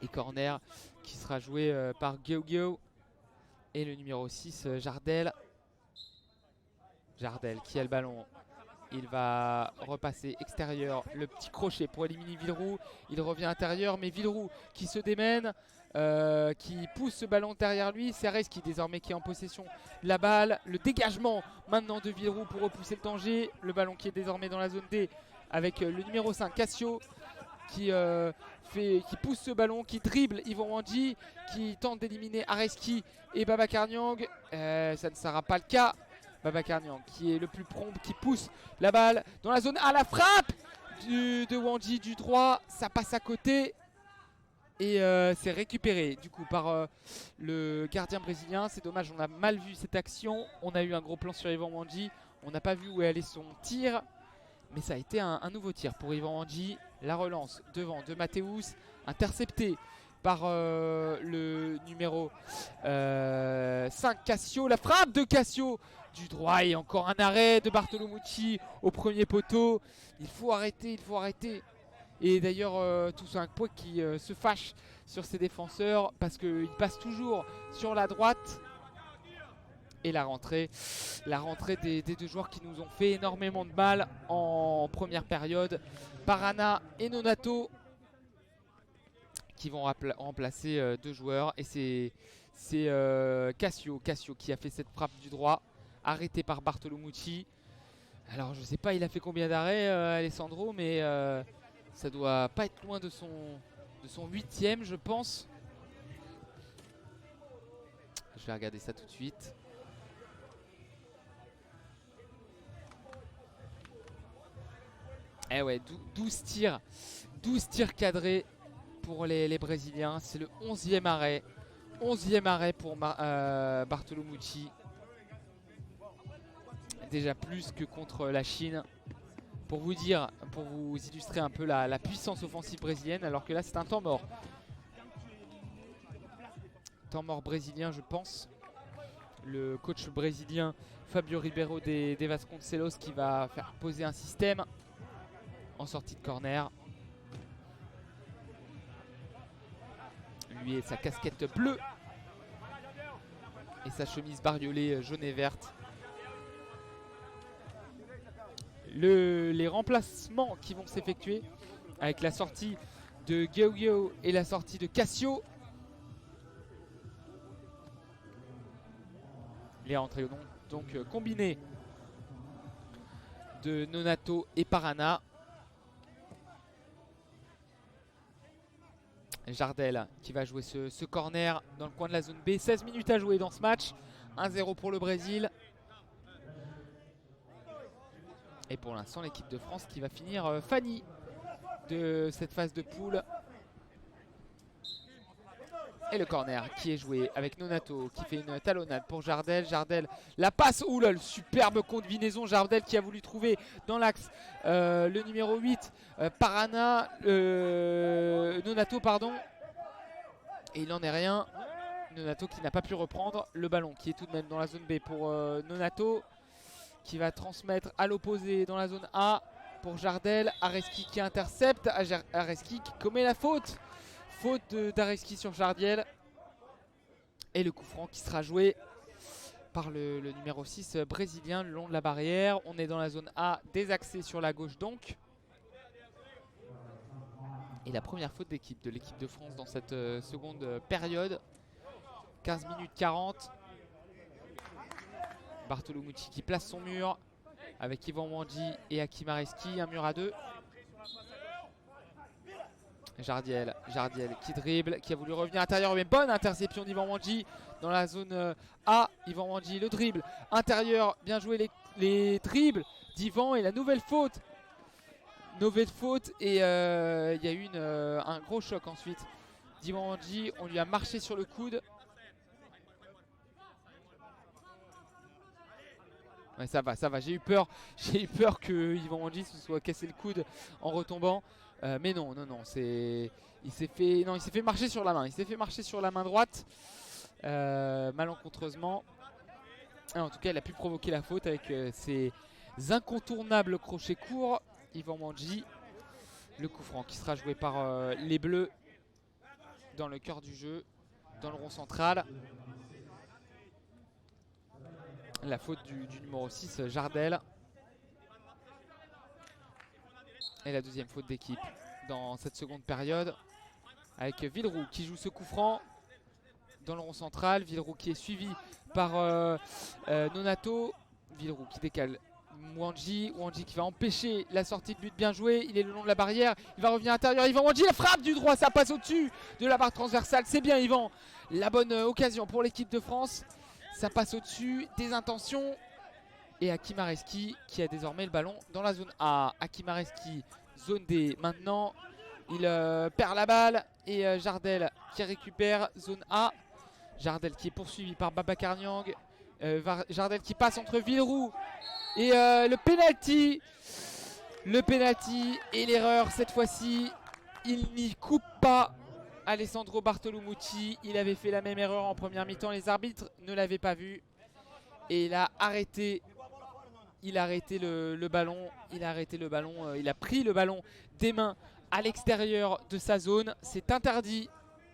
Et corner qui sera joué par Gueugui. Et le numéro 6, Jardel. Jardel qui a le ballon. Il va repasser extérieur. Le petit crochet pour éliminer Villeroux. Il revient intérieur, mais Villeroux qui se démène, qui pousse ce ballon derrière lui. C'est Areski désormais qui est en possession de la balle. Le dégagement maintenant de Villeroux pour repousser le danger. Le ballon qui est désormais dans la zone D avec le numéro 5, Cassio, qui pousse ce ballon, qui dribble Yvan Wandji, qui tente d'éliminer Areski et Babacar Niang. Ça ne sera pas le cas. Babacar Niang qui est le plus prompt, qui pousse la balle dans la zone A. La frappe de Wandji du droit, ça passe à côté. Et c'est récupéré du coup par le gardien brésilien. C'est dommage, on a mal vu cette action. On a eu un gros plan sur Yvan Wandji. On n'a pas vu où allait son tir. Mais ça a été un nouveau tir pour Yvan Wandji. La relance devant de Mathéus, intercepté par le numéro 5 Cassio. La frappe de Cassio du droit et encore un arrêt de Bartolomucci au premier poteau. Il faut arrêter, il faut arrêter. Et d'ailleurs Toussaint Akpom qui se fâche sur ses défenseurs parce qu'il passe toujours sur la droite. Et la rentrée des deux joueurs qui nous ont fait énormément de mal en première période. Parana et Nonato qui vont remplacer deux joueurs. Et c'est Cassio qui a fait cette frappe du droit, arrêtée par Bartolomucci. Alors je sais pas il a fait combien d'arrêts Alessandro, mais ça doit pas être loin de son 8e je pense. Je vais regarder ça tout de suite. Eh ouais, 12 tirs cadrés pour les Brésiliens. C'est le 11e arrêt. 11e arrêt pour Bartolomucci. Déjà plus que contre la Chine. Pour vous dire, pour vous illustrer un peu la puissance offensive brésilienne. Alors que là c'est un temps mort. Temps mort brésilien je pense. Le coach brésilien Fabio Ribeiro de Vasconcelos qui va faire poser un système en sortie de corner. Lui et sa casquette bleue et sa chemise bariolée jaune et verte. Les remplacements qui vont s'effectuer avec la sortie de Gueugui et la sortie de Cassio. Les rentrées donc combinées de Nonato et Parana. Jardel qui va jouer ce corner dans le coin de la zone B. 16 minutes à jouer dans ce match. 1-0 pour le Brésil. Et pour l'instant l'équipe de France qui va finir Fanny de cette phase de poule. Et le corner qui est joué avec Nonato qui fait une talonnade pour Jardel. Jardel, la passe, oulala, superbe combinaison. Jardel qui a voulu trouver dans l'axe le numéro 8, Parana, Nonato pardon. Et il n'en est rien. Nonato qui n'a pas pu reprendre le ballon qui est tout de même dans la zone B pour Nonato. Qui va transmettre à l'opposé dans la zone A pour Jardel. Areski qui intercepte. Areski qui commet la faute. Faute d'Areski sur Jardel. Et le coup franc qui sera joué par le numéro 6 brésilien le long de la barrière. On est dans la zone A, désaxé sur la gauche donc. Et la première faute de l'équipe de France dans cette seconde période. 15 minutes 40. Bartolomucci qui place son mur avec Yvan Wandji et Hakim Areski. Un mur à deux. Jardiel qui dribble, qui a voulu revenir à l'intérieur, mais bonne interception d'Yvan Wandji dans la zone A. Yvan Wandji, le dribble intérieur, bien joué les dribbles d'Yvan et la nouvelle faute. Et il y a eu un gros choc ensuite d'Yvan Wandji, on lui a marché sur le coude. Ouais, ça va, j'ai eu peur que Yvan Wandji se soit cassé le coude en retombant. Mais non, il s'est fait marcher sur la main. Il s'est fait marcher sur la main droite malencontreusement. En tout cas, il a pu provoquer la faute avec ses incontournables crochets courts. Yvan Wandji, le coup franc qui sera joué par les Bleus dans le cœur du jeu, dans le rond central. La faute du numéro 6, Jardel. Et la deuxième faute d'équipe dans cette seconde période. Avec Villeroux qui joue ce coup franc dans le rond central. Villeroux qui est suivi par Nonato. Villeroux qui décale Wandji qui va empêcher la sortie de but, bien joué. Il est le long de la barrière. Il va revenir à l'intérieur. Yvan Wandji, la frappe du droit. Ça passe au-dessus de la barre transversale. C'est bien Yvan. La bonne occasion pour l'équipe de France. Ça passe au-dessus des intentions. Et Hakim Areski qui a désormais le ballon dans la zone A. Hakim Areski, zone D. Maintenant, il perd la balle. Et Jardel qui récupère zone A. Jardel qui est poursuivi par Babacar Niang. Jardel qui passe entre Villeroux et le penalty. Le penalty et l'erreur cette fois-ci. Il n'y coupe pas. Alessandro Bartolomucci, il avait fait la même erreur en première mi-temps, les arbitres ne l'avaient pas vu. Et il a arrêté le ballon, il a pris le ballon des mains à l'extérieur de sa zone. C'est interdit,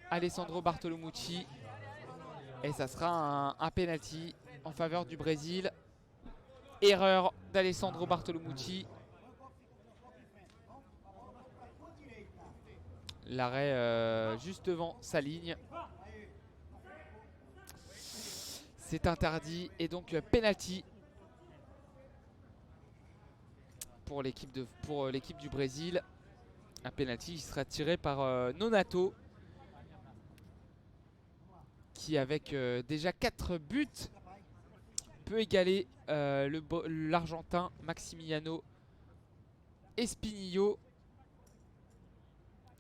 Alessandro Bartolomucci. Et ça sera un penalty en faveur du Brésil. Erreur d'Alessandro Bartolomucci. L'arrêt juste devant sa ligne. C'est interdit et donc penalty pour l'équipe du Brésil. Un penalty qui sera tiré par Nonato, qui avec déjà 4 buts peut égaler l'Argentin Maximiliano Espinillo.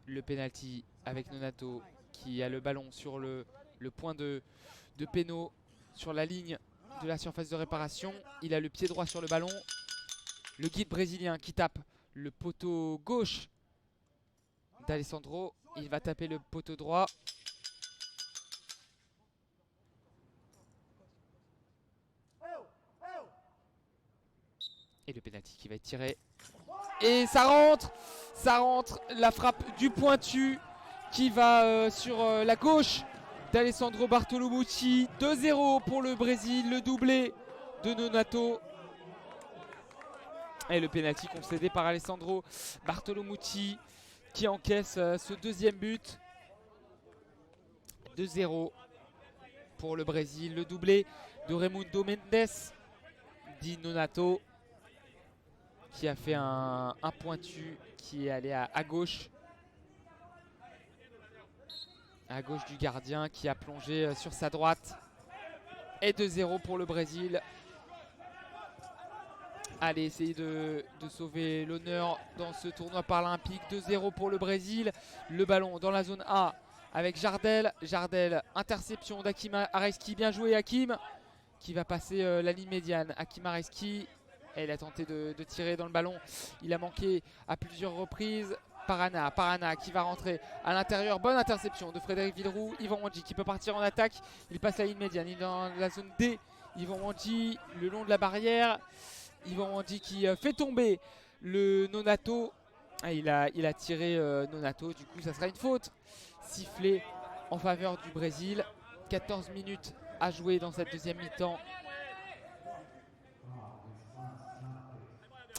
Le penalty avec Nonato qui a le ballon sur le point de péno sur la ligne de la surface de réparation. Il a le pied droit sur le ballon. Le guide brésilien qui tape le poteau gauche d'Alessandro. Il va taper le poteau droit. Et le penalty qui va être tiré. Et ça rentre. Ça rentre. La frappe du pointu qui va sur la gauche d'Alessandro Bartolomucci. 2-0 pour le Brésil. Le doublé de Nonato. Et le penalty concédé par Alessandro Bartolomucci qui encaisse ce deuxième but. 2-0 pour le Brésil. Le doublé de Raimundo Mendes, dit Nonato, qui a fait un pointu qui est allé à gauche. À gauche du gardien qui a plongé sur sa droite. Et 2-0 pour le Brésil. Allez, essayer de sauver l'honneur dans ce tournoi paralympique. 2-0 pour le Brésil. Le ballon dans la zone A avec Jardel. Jardel, interception d'Hakim Areski. Bien joué Hakim, qui va passer la ligne médiane. Hakim Areski, il a tenté de tirer dans le ballon. Il a manqué à plusieurs reprises. Parana qui va rentrer à l'intérieur. Bonne interception de Frédéric Villeroux. Yvan Wandji qui peut partir en attaque. Il passe la ligne médiane. Il est dans la zone D. Yvan Wandji le long de la barrière. Yvan Wandji qui fait tomber le Nonato. Il a tiré Nonato. Du coup, ça sera une faute sifflée en faveur du Brésil. 14 minutes à jouer dans cette deuxième mi-temps.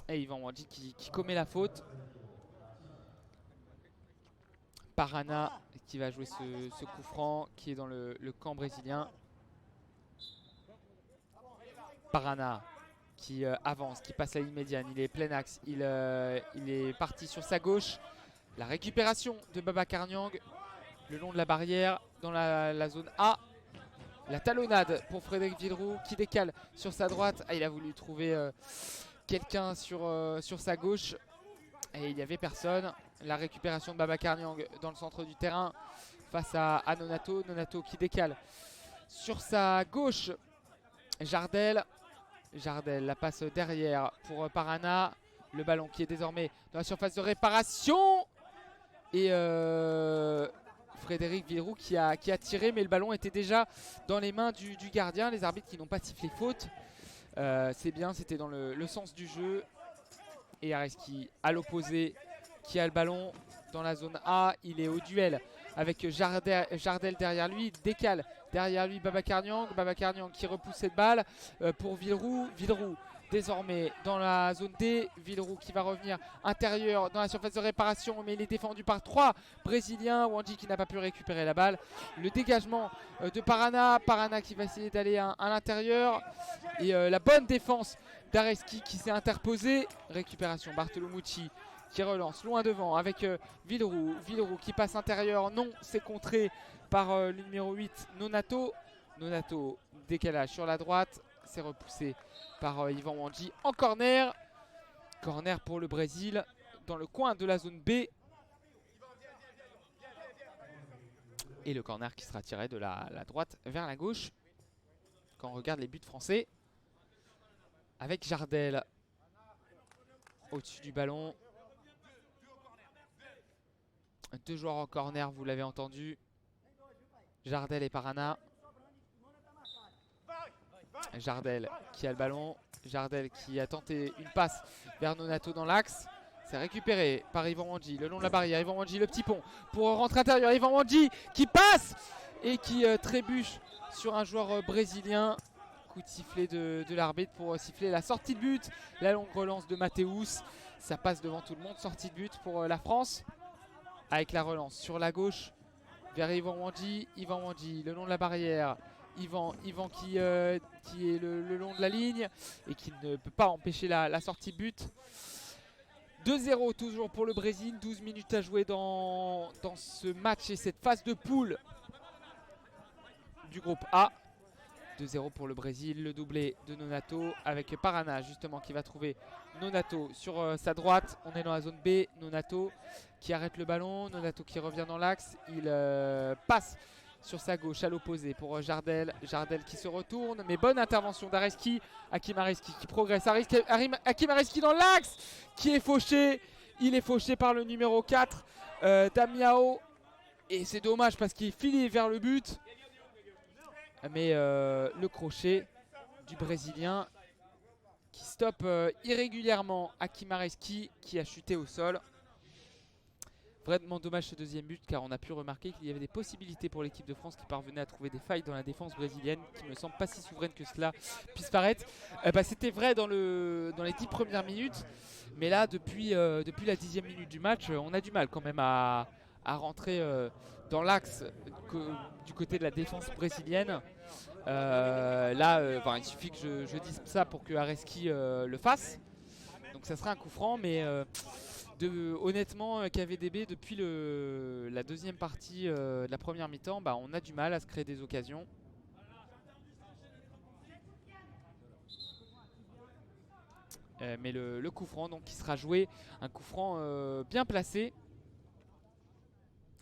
Et Yvan Wandji qui commet la faute. Parana qui va jouer ce coup franc qui est dans le camp brésilien. Parana qui avance, qui passe la ligne médiane. Il est plein axe. Il est parti sur sa gauche. La récupération de Babacar Niang le long de la barrière dans la zone A. La talonnade pour Frédéric Villeroux qui décale sur sa droite. Il a voulu trouver quelqu'un sur sa gauche. Et il n'y avait personne. La récupération de Babacar Niang dans le centre du terrain face à Nonato. Nonato qui décale sur sa gauche. Jardel, la passe derrière pour Parana. Le ballon qui est désormais dans la surface de réparation. Et Frédéric Villeroux qui a tiré, mais le ballon était déjà dans les mains du gardien. Les arbitres qui n'ont pas sifflé faute. C'est bien, c'était dans le sens du jeu. Et Areski à l'opposé qui a le ballon dans la zone A. Il est au duel avec Jardel derrière lui. Il décale derrière lui Babacar Niang. Babacar Niang qui repousse cette balle pour Villeroux. Villeroux désormais dans la zone D. Villeroux qui va revenir intérieur dans la surface de réparation, mais il est défendu par 3 Brésiliens. Wandji qui n'a pas pu récupérer la balle. Le dégagement de Parana. Parana qui va essayer d'aller à l'intérieur. Et la bonne défense d'Areski qui s'est interposé. Récupération Bartolomucci qui relance loin devant avec Villeroux. Villeroux qui passe intérieur. Non, c'est contré par le numéro 8 Nonato. Nonato, décalage sur la droite. C'est repoussé par Yvan Wandji en corner. Corner pour le Brésil dans le coin de la zone B. Et le corner qui sera tiré de la droite vers la gauche. Quand on regarde les buts français. Avec Jardel au-dessus du ballon. 2 joueurs en corner, vous l'avez entendu. Jardel et Parana. Jardel qui a le ballon. Jardel qui a tenté une passe vers Nonato dans l'axe. C'est récupéré par Ivan Wandji le long de la barrière. Ivan Wandji, le petit pont pour rentrer intérieur. Ivan Wandji qui passe et qui trébuche sur un joueur brésilien. Coup de sifflet de l'arbitre pour siffler la sortie de but. La longue relance de Mathéus. Ça passe devant tout le monde. Sortie de but pour la France. Avec la relance sur la gauche vers Ivan Wandji. Ivan Wandji le long de la barrière. Ivan qui est le long de la ligne et qui ne peut pas empêcher la sortie de but. 2-0 toujours pour le Brésil. 12 minutes à jouer dans ce match et cette phase de poule du groupe A. 2-0 pour le Brésil, le doublé de Nonato avec Parana justement qui va trouver Nonato sur sa droite. On est dans la zone B, Nonato qui arrête le ballon, Nonato qui revient dans l'axe. Il passe sur sa gauche à l'opposé pour Jardel. Jardel qui se retourne, mais bonne intervention d'Areski. Hakim Areski qui progresse. Hakim Areski dans l'axe qui est fauché. Il est fauché par le numéro 4, Damiao. Et c'est dommage parce qu'il est filé vers le but. Mais le crochet du Brésilien qui stoppe irrégulièrement Hakim Areski qui a chuté au sol. Vraiment dommage ce deuxième but car on a pu remarquer qu'il y avait des possibilités pour l'équipe de France qui parvenait à trouver des failles dans la défense brésilienne qui me semble pas si souveraine que cela puisse paraître. C'était vrai dans les 10 premières minutes, mais là depuis la 10e minute du match on a du mal quand même à rentrer dans l'axe du côté de la défense brésilienne. Il suffit que je dise ça pour que Areski le fasse. Donc ça sera un coup franc, mais honnêtement KVDB depuis la deuxième partie de la première mi-temps, on a du mal à se créer des occasions. Mais le coup franc donc qui sera joué, un coup franc bien placé.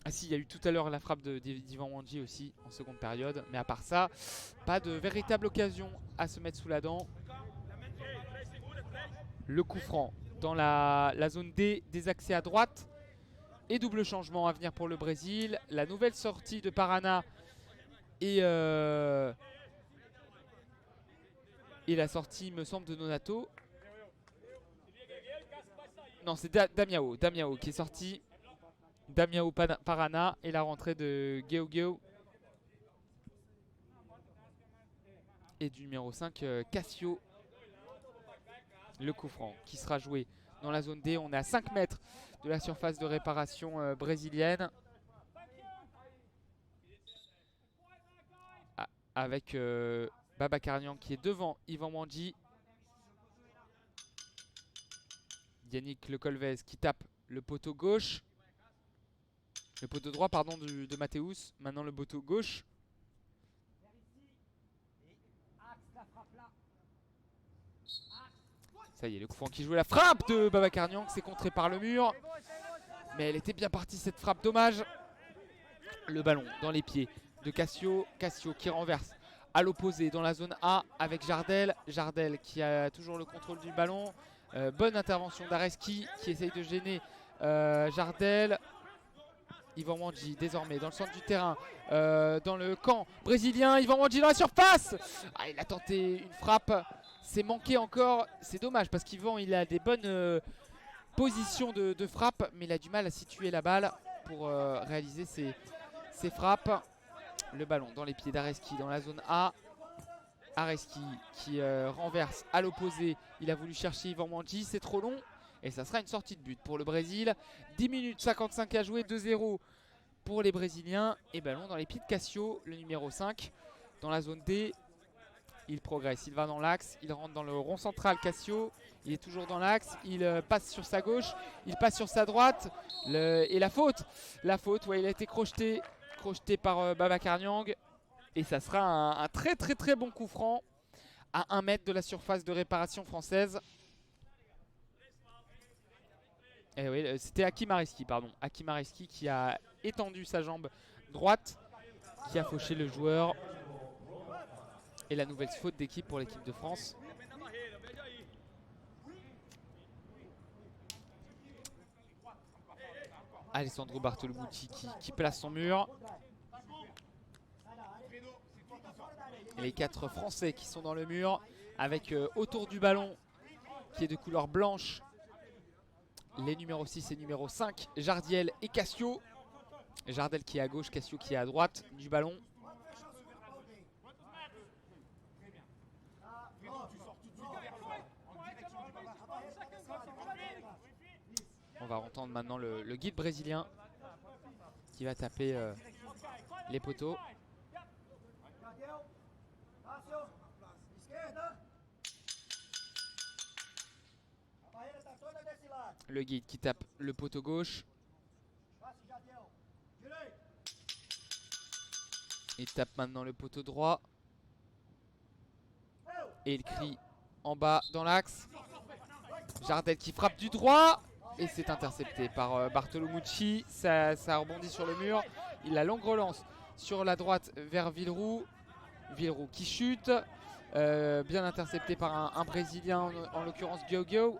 Ah si, il y a eu tout à l'heure la frappe d'Ivan Wandji aussi en seconde période. Mais à part ça, pas de véritable occasion à se mettre sous la dent. Le coup franc dans la zone D, des accès à droite. Et double changement à venir pour le Brésil. La nouvelle sortie de Parana et la sortie, me semble, de Nonato. Non, c'est Damiao qui est sorti. Damiao Parana et la rentrée de Geo et du numéro 5 Cassio. Le coup franc qui sera joué dans la zone D. On est à 5 mètres de la surface de réparation brésilienne. Avec Babacar Niang qui est devant Ivan Wandji. Yannick Le Colvez qui tape le poteau gauche. Le poteau droit, pardon, de Mathéus. Maintenant le poteau gauche. Ça y est, le coup franc qui joue la frappe de Babacar Niang. C'est contré par le mur. Mais elle était bien partie cette frappe, dommage. Le ballon dans les pieds de Cassio. Cassio qui renverse à l'opposé dans la zone A avec Jardel. Jardel qui a toujours le contrôle du ballon. Bonne intervention d'Areski qui essaye de gêner Jardel. Ivan Wandji désormais dans le centre du terrain, dans le camp brésilien. Ivan Wandji dans la surface. Il a tenté une frappe. C'est manqué encore. C'est dommage parce qu'Ivan il a des bonnes positions de frappe. Mais il a du mal à situer la balle pour réaliser ses frappes. Le ballon dans les pieds d'Areski dans la zone A. Areski qui renverse à l'opposé. Il a voulu chercher Ivan Wandji. C'est trop long. Et ça sera une sortie de but pour le Brésil. 10 minutes 55 à jouer, 2-0 pour les Brésiliens. Et ballon dans les pieds de Cassio, le numéro 5. Dans la zone D, il progresse, il va dans l'axe, il rentre dans le rond central Cassio. Il est toujours dans l'axe, il passe sur sa gauche, il passe sur sa droite. Et la faute, ouais, il a été crocheté par Babacar Niang. Et ça sera un très très très bon coup franc à 1 mètre de la surface de réparation française. Eh oui, c'était Hakim Areski, pardon. Hakim Areski qui a étendu sa jambe droite, qui a fauché le joueur. Et la nouvelle faute d'équipe pour l'équipe de France. Alessandro Bartolomucci qui place son mur. Et les 4 Français qui sont dans le mur avec autour du ballon qui est de couleur blanche les numéros 6 et numéro 5, Jardiel et Cassio. Jardel qui est à gauche, Cassio qui est à droite du ballon. On va entendre maintenant le guide brésilien qui va taper les poteaux. Le guide qui tape le poteau gauche. Il tape maintenant le poteau droit. Et il crie en bas dans l'axe. Jardel qui frappe du droit. Et c'est intercepté par Bartolomucci. Ça rebondit sur le mur. Il a longue relance sur la droite vers Villeroux. Villeroux qui chute. Bien intercepté par un Brésilien, en l'occurrence Giogo.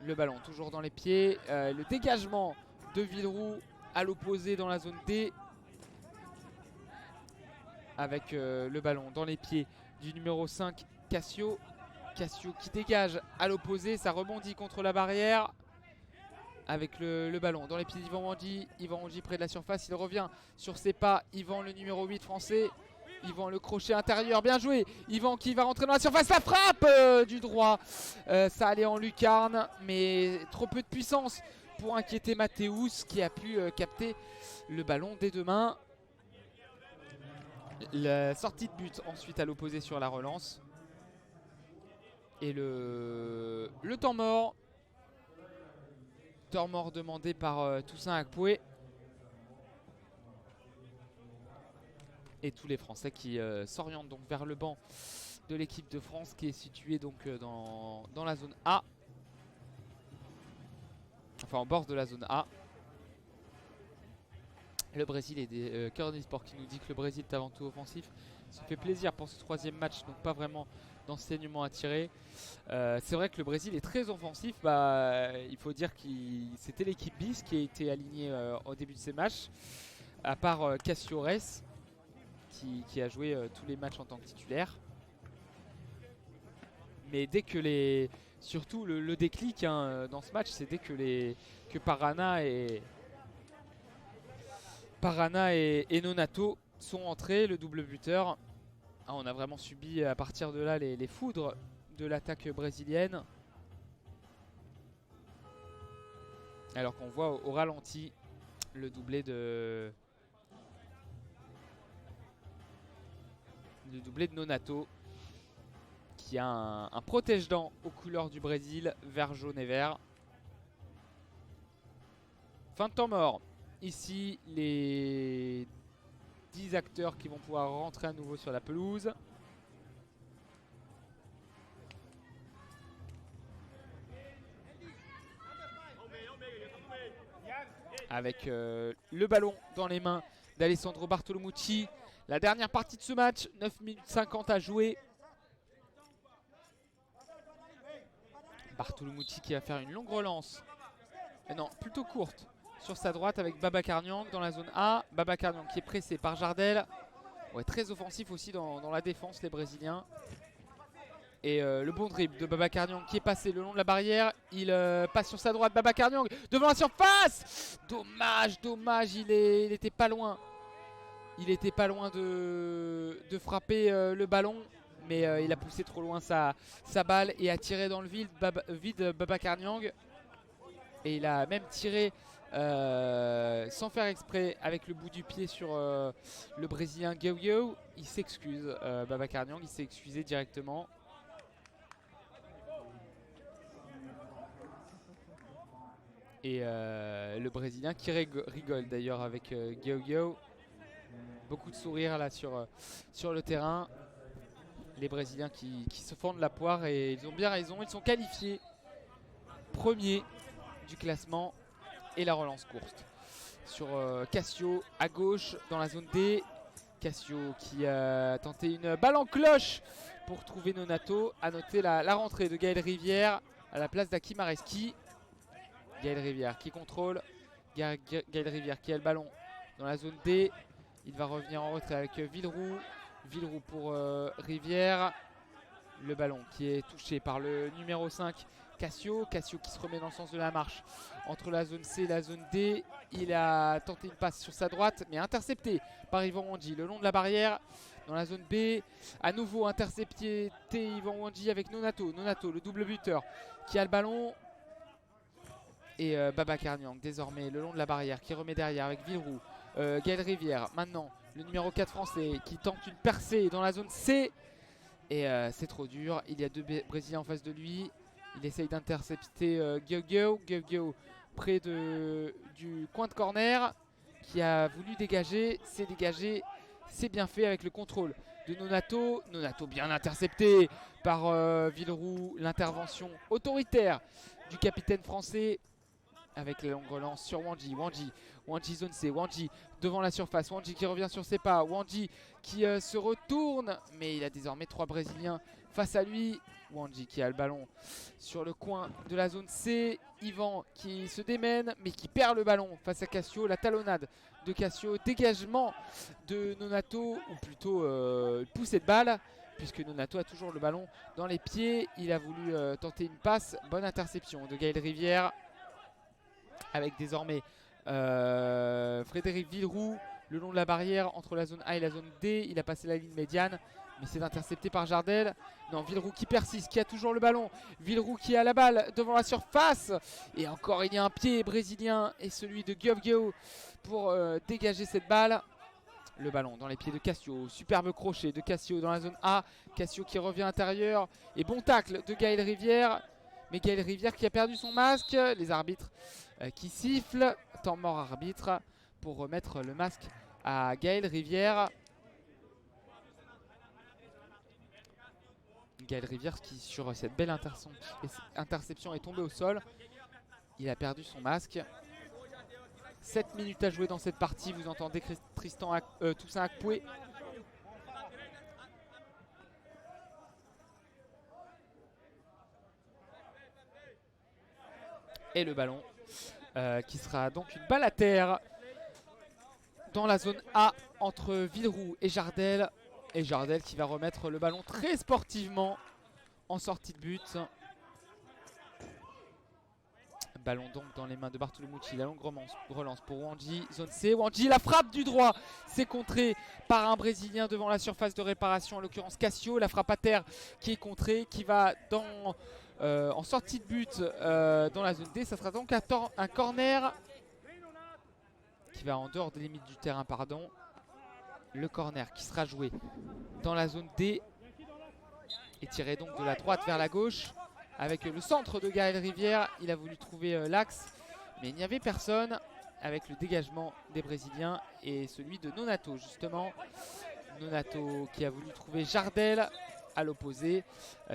Le ballon toujours dans les pieds. Le dégagement de Villeroux à l'opposé dans la zone D. Avec le ballon dans les pieds du numéro 5, Cassio. Cassio qui dégage à l'opposé. Ça rebondit contre la barrière. Avec le ballon dans les pieds d'Yvan Wandji. Yvan Wandji près de la surface. Il revient sur ses pas. Yvan, le numéro 8 français. Yvan, le crochet intérieur. Bien joué. Yvan qui va rentrer dans la surface. La frappe du droit. Ça allait en lucarne. Mais trop peu de puissance pour inquiéter Mathéus qui a pu capter le ballon des deux mains. La sortie de but ensuite à l'opposé sur la relance. Et le temps mort. Temps mort demandé par Toussaint Akpoué. Et tous les Français qui s'orientent donc vers le banc de l'équipe de France qui est situé donc dans la zone A. Enfin en bord de la zone A. Le Brésil et des Cœurs des Sports qui nous dit que le Brésil est avant tout offensif. Ça fait plaisir pour ce 3e match, donc pas vraiment d'enseignement à tirer. C'est vrai que le Brésil est très offensif. Il faut dire que c'était l'équipe bis qui a été alignée au début de ces matchs. À part Cassio Reis qui a joué tous les matchs en tant que titulaire. Mais dès que surtout le déclic dans ce match, c'est dès que Parana et Nonato sont entrés, le double buteur. On a vraiment subi à partir de là les foudres de l'attaque brésilienne. Alors qu'on voit au ralenti le doublé de Nonato qui a un protège-dents aux couleurs du Brésil, vert, jaune et vert. Fin de temps mort. Ici, les 10 acteurs qui vont pouvoir rentrer à nouveau sur la pelouse. Avec le ballon dans les mains d'Alessandro Bartolomucci. La dernière partie de ce match, 9 minutes 50 à jouer. Bartolomucci qui va faire une longue relance. Non, plutôt courte. Sur sa droite avec Babacar Niang dans la zone A. Babacar Niang qui est pressé par Jardel. Ouais, très offensif aussi dans la défense, les Brésiliens. Et le bon dribble de Babacar Niang qui est passé le long de la barrière. Il passe sur sa droite, Babacar Niang devant la surface. Dommage, il était pas loin. Il était pas loin de frapper le ballon. Mais il a poussé trop loin sa balle et a tiré dans le vide Babacar Niang. Et il a même tiré sans faire exprès avec le bout du pied sur le Brésilien Giogo. Il s'excuse, Babacar Niang, il s'est excusé directement. Et le Brésilien qui rigole d'ailleurs avec Giogo. Beaucoup de sourires là sur le terrain. Les Brésiliens qui se fendent la poire et ils ont bien raison. Ils sont qualifiés premiers du classement et la relance courte sur Cassio à gauche dans la zone D. Cassio qui a tenté une balle en cloche pour trouver Nonato. A noter la rentrée de Gaël Rivière à la place d'Hakim Areski. Gaël Rivière qui contrôle. Gaël Rivière qui a le ballon dans la zone D. Il va revenir en retrait avec Villeroux. Villeroux pour Rivière. Le ballon qui est touché par le numéro 5, Cassio. Cassio qui se remet dans le sens de la marche entre la zone C et la zone D. Il a tenté une passe sur sa droite, mais intercepté par Yvan Wandji le long de la barrière. Dans la zone B, à nouveau intercepté Yvan Wandji avec Nonato. Nonato, le double buteur, qui a le ballon. Et Babacar Niang, désormais, le long de la barrière, qui remet derrière avec Villeroux. Gaël Rivière, maintenant, le numéro 4 français, qui tente une percée dans la zone C. Et c'est trop dur, il y a deux Brésiliens en face de lui. Il essaye d'intercepter Gueugeu près du coin de corner, qui a voulu dégager, c'est dégagé, c'est bien fait avec le contrôle de Nonato. Nonato bien intercepté par Villeroux, l'intervention autoritaire du capitaine français avec la longue relance sur Wandji. Wandji zone C, Wandji devant la surface, Wandji qui revient sur ses pas, Wandji qui se retourne, mais il a désormais 3 Brésiliens face à lui. Wandji qui a le ballon sur le coin de la zone C, Yvan qui se démène mais qui perd le ballon face à Cassio, la talonnade de Cassio, dégagement de Nonato, ou plutôt poussée de balle, puisque Nonato a toujours le ballon dans les pieds. Il a voulu tenter une passe, bonne interception de Gaël Rivière, avec désormais Frédéric Villeroux le long de la barrière entre la zone A et la zone D. Il a passé la ligne médiane, mais c'est intercepté par Jardel. Non, Villeroux qui persiste, qui a toujours le ballon. Villeroux qui a la balle devant la surface. Et encore, il y a un pied brésilien et celui de Gueugeu pour dégager cette balle. Le ballon dans les pieds de Cassio. Superbe crochet de Cassio dans la zone A. Cassio qui revient intérieur. Et bon tacle de Gaël Rivière. Mais Gaël Rivière qui a perdu son masque. Les arbitres qui sifflent. Temps mort arbitre pour remettre le masque à Gaël Rivière. Gaël Rivière qui sur cette belle interception est tombé au sol. Il a perdu son masque. 7 minutes à jouer dans cette partie. Vous entendez Toussaint Akpoué. Et le ballon qui sera donc une balle à terre dans la zone A entre Villeroux et Jardel. Et Jardel qui va remettre le ballon très sportivement en sortie de but. Ballon donc dans les mains de Bartolomucci. La longue relance pour Wandji. Zone C. Wandji, la frappe du droit. C'est contré par un Brésilien devant la surface de réparation, en l'occurrence Cassio. La frappe à terre qui est contrée, qui va en sortie de but dans la zone D. Ça sera donc un corner qui va en dehors des limites du terrain, pardon. Le corner qui sera joué dans la zone D et tiré donc de la droite vers la gauche avec le centre de Gaël Rivière. Il a voulu trouver l'axe, mais il n'y avait personne, avec le dégagement des Brésiliens et celui de Nonato justement. Nonato qui a voulu trouver Jardel à l'opposé.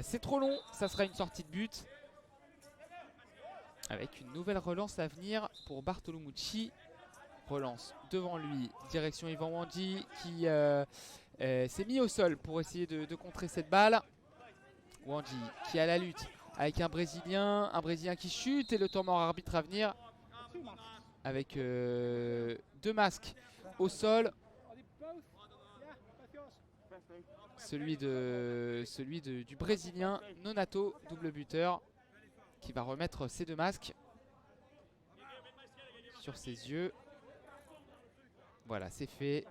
C'est trop long, ça sera une sortie de but avec une nouvelle relance à venir pour Bartolomucci. Relance devant lui, direction Yvan Wandji qui s'est mis au sol pour essayer de contrer cette balle. Wandji qui a la lutte avec un Brésilien qui chute, et le temps mort arbitre à venir avec 2 masques au sol. Celui du Brésilien Nonato, double buteur, qui va remettre ses 2 masques sur ses yeux. Voilà, c'est fait.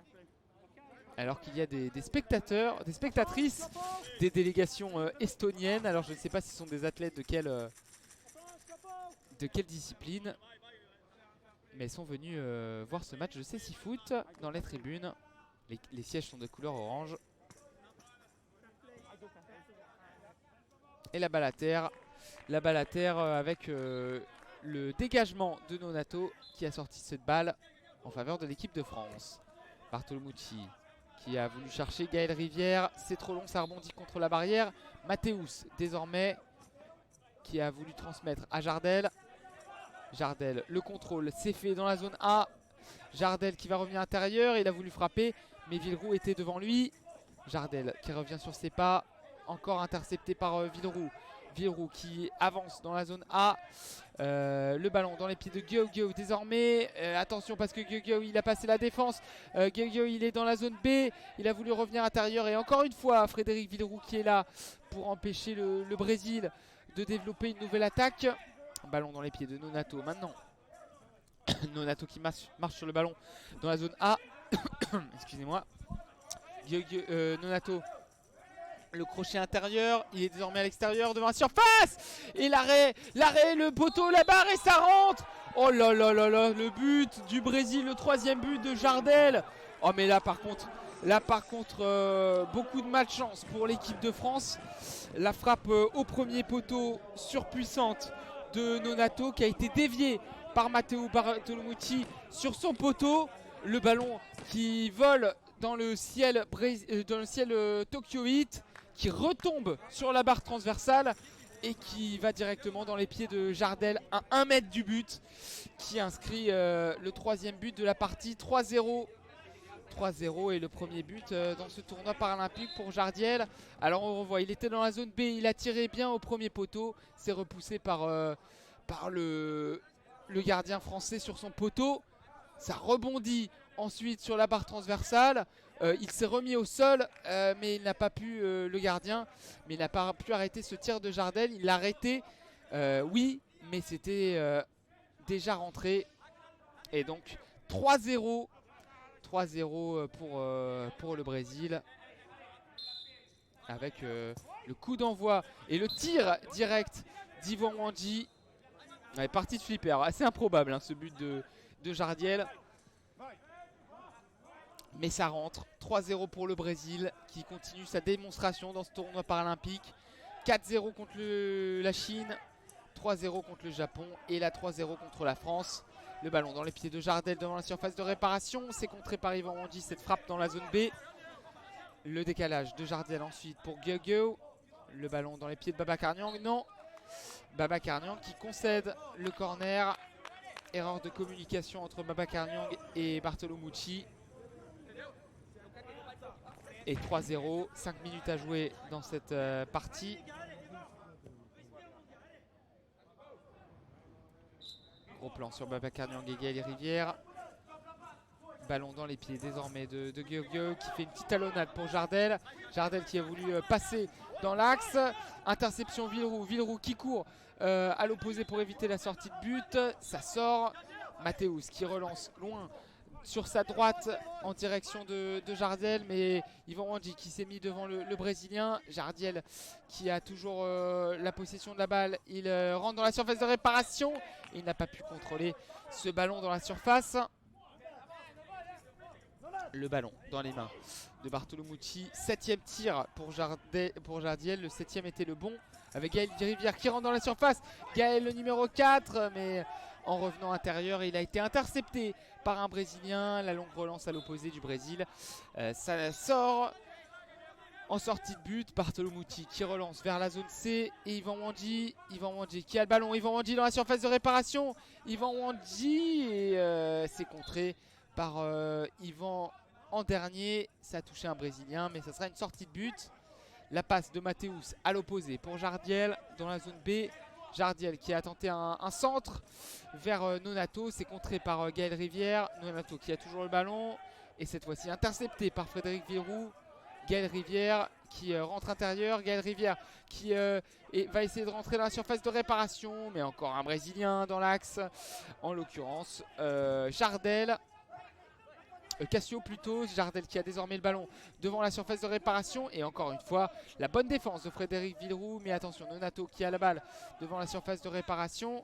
Alors qu'il y a des spectateurs, des spectatrices, des délégations estoniennes. Alors je ne sais pas si ce sont des athlètes de quelle discipline, mais elles sont venues voir ce match de cécifoot dans les tribunes. Les sièges sont de couleur orange. Et la balle à terre. La balle à terre avec le dégagement de Nonato qui a sorti cette balle en faveur de l'équipe de France. Bartolomucci qui a voulu chercher Gaël Rivière. C'est trop long, ça rebondit contre la barrière. Mathéus désormais qui a voulu transmettre à Jardel. Jardel, le contrôle, c'est fait dans la zone A. Jardel qui va revenir intérieur. Il a voulu frapper, mais Villeroux était devant lui. Jardel qui revient sur ses pas. Encore intercepté par Villeroux. Villeroux qui avance dans la zone A. Le ballon dans les pieds de Gueugeu désormais. Attention parce que Gueugeu il a passé la défense. Gueugeu il est dans la zone B. Il a voulu revenir intérieur. Et encore une fois, Frédéric Villeroux qui est là pour empêcher le Brésil de développer une nouvelle attaque. Ballon dans les pieds de Nonato maintenant. Nonato qui marche sur le ballon dans la zone A. Excusez-moi. Nonato. Le crochet intérieur, il est désormais à l'extérieur devant la surface. Et l'arrêt, le poteau, la barre et ça rentre. Oh là là là là, le but du Brésil, le 3e but de Jardel. Oh mais là par contre, beaucoup de malchance pour l'équipe de France. La frappe au premier poteau surpuissante de Nonato qui a été déviée par Matteo Bartolomucci sur son poteau. Le ballon qui vole dans le ciel, tokyoïte, qui retombe sur la barre transversale et qui va directement dans les pieds de Jardel à 1 mètre du but, qui inscrit le 3e but de la partie. 3-0. 3-0 et le premier but dans ce tournoi paralympique pour Jardiel. Alors on revoit, il était dans la zone B, il a tiré bien au premier poteau, c'est repoussé par le gardien français sur son poteau. Ça rebondit ensuite sur la barre transversale. Il s'est remis au sol, mais il n'a pas pu, le gardien, mais il n'a pas pu arrêter ce tir de Jardel. Il l'a arrêté, oui, mais c'était déjà rentré. Et donc 3-0. 3-0 pour le Brésil. Avec le coup d'envoi et le tir direct d'Yvan Wandji. Ouais, partie de flipper, assez improbable hein, ce but de Jardiel. Mais ça rentre. 3-0 pour le Brésil qui continue sa démonstration dans ce tournoi paralympique. 4-0 contre la Chine. 3-0 contre le Japon. Et là 3-0 contre la France. Le ballon dans les pieds de Jardel devant la surface de réparation. C'est contré par Yvan Wandji, cette frappe dans la zone B. Le décalage de Jardel ensuite pour Gueugeu. Le ballon dans les pieds de Babacar Niang. Non. Babacar Niang qui concède le corner. Erreur de communication entre Babacar Niang et Bartolomucci. Et 3-0, 5 minutes à jouer dans cette partie. Gros plan sur Babacar Niang et Gaël Rivière. Ballon dans les pieds désormais de Gueugeu qui fait une petite talonnade pour Jardel. Jardel qui a voulu passer dans l'axe. Interception Villeroux. Villeroux qui court à l'opposé pour éviter la sortie de but. Ça sort. Mathéus qui relance loin sur sa droite en direction de Jardel, mais Yvan Wandji qui s'est mis devant le Brésilien. Jardiel qui a toujours la possession de la balle. Il rentre dans la surface de réparation. Il n'a pas pu contrôler ce ballon dans la surface. Le ballon dans les mains de Bartolomucci. 7e tir pour Jardiel. Le 7e était le bon avec Gaël Rivière qui rentre dans la surface. Gaël le numéro 4, mais en revenant intérieur, il a été intercepté par un Brésilien. La longue relance à l'opposé du Brésil. Ça sort en sortie de but. Bartolomucci qui relance vers la zone C. Et Yvan Wandji qui a le ballon. Yvan Wandji dans la surface de réparation. Yvan Wandji et c'est contré par Yvan en dernier. Ça a touché un Brésilien, mais ça sera une sortie de but. La passe de Mathéus à l'opposé pour Jardiel dans la zone B. Jardiel qui a tenté un centre vers Nonato. C'est contré par Gaël Rivière. Nonato qui a toujours le ballon. Et cette fois-ci intercepté par Frédéric Villeroux. Gaël Rivière qui rentre intérieur. Gaël Rivière qui va essayer de rentrer dans la surface de réparation. Mais encore un Brésilien dans l'axe. En l'occurrence Jardel. Cassio plutôt. Jardel qui a désormais le ballon devant la surface de réparation. Et encore une fois, la bonne défense de Frédéric Villeroux. Mais attention, Nonato qui a la balle devant la surface de réparation.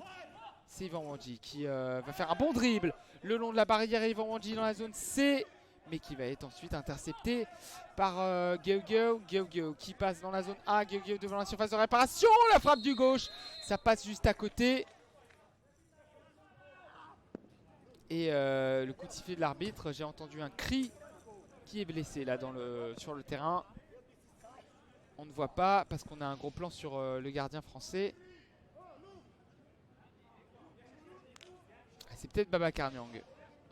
C'est Yvan Wandji qui va faire un bon dribble le long de la barrière. Yvan Wandji dans la zone C, mais qui va être ensuite intercepté par Gueugeu. Gueugeu qui passe dans la zone A. Gueugeu devant la surface de réparation. La frappe du gauche, ça passe juste à côté. Et le coup de sifflet de l'arbitre, j'ai entendu un cri. Qui est blessé là sur le terrain? On ne voit pas parce qu'on a un gros plan sur le gardien français. C'est peut-être Babacar Niang.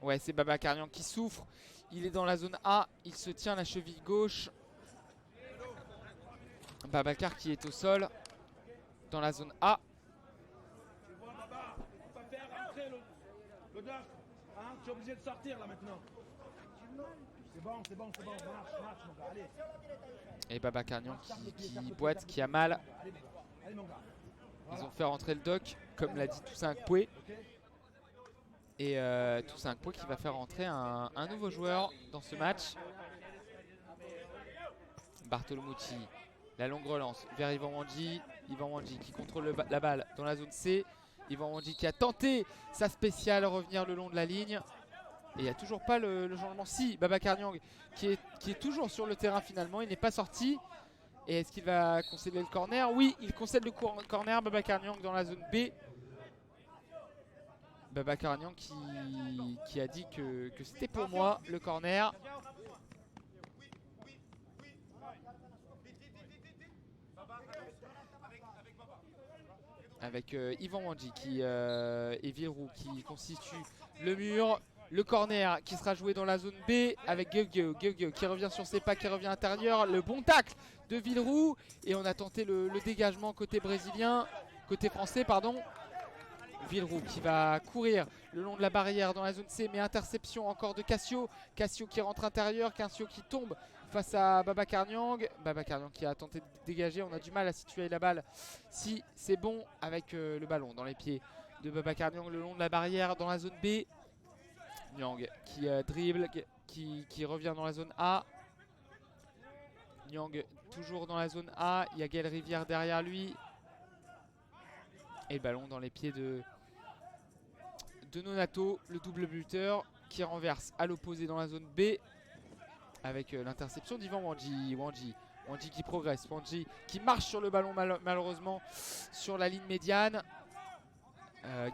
Ouais, c'est Babacar Niang qui souffre. Il est dans la zone A. Il se tient la cheville gauche. Babacar qui est au sol. dans la zone A. Tu vois, Baba, on va faire rentrer le doc. Hein, tu es obligé de sortir là maintenant. C'est bon, marche, mon gars, allez. Et Babacar Niang qui boite, qui a mal. Allez, mon gars. Ils ont fait rentrer le doc, comme l'a dit Toussaint Akpoué. Et Toussaint Akpoué qui va faire rentrer un nouveau joueur dans ce match. Bartolomucci, la longue relance vers Ivan Wandji. Ivan Wandji qui contrôle la balle dans la zone C. Ivan Wandji qui a tenté sa spéciale revenir le long de la ligne. Et il n'y a toujours pas le changement. Si, Babacar Niang qui est toujours sur le terrain finalement. Il n'est pas sorti. Et est-ce qu'il va concéder le corner? Oui, il concède le corner. Babacar Niang dans la zone B. Babacar Niang qui a dit que c'était pour moi le corner. Avec Ivan Wandji et Villeroux qui constituent le mur. Le corner qui sera joué dans la zone B avec Gueugui qui revient sur ses pas, qui revient à l'intérieur. Le bon tacle de Villeroux. Et on a tenté le dégagement côté brésilien, côté français pardon. Villeroux qui va courir le long de la barrière dans la zone C, mais interception encore de Cassio. Cassio qui rentre intérieur, Cassio qui tombe face à Babacar Niang. Babacar Niang qui a tenté de dégager, on a du mal à situer la balle. Si c'est bon avec le ballon dans les pieds de Babacar Niang le long de la barrière dans la zone B. Niang qui dribble, qui revient dans la zone A. Niang toujours dans la zone A, il y a Gaël Rivière derrière lui. Et le ballon dans les pieds de Nonato, le double buteur qui renverse à l'opposé dans la zone B avec l'interception d'Ivan Wandji. Wandji qui progresse, Wandji qui marche sur le ballon malheureusement sur la ligne médiane.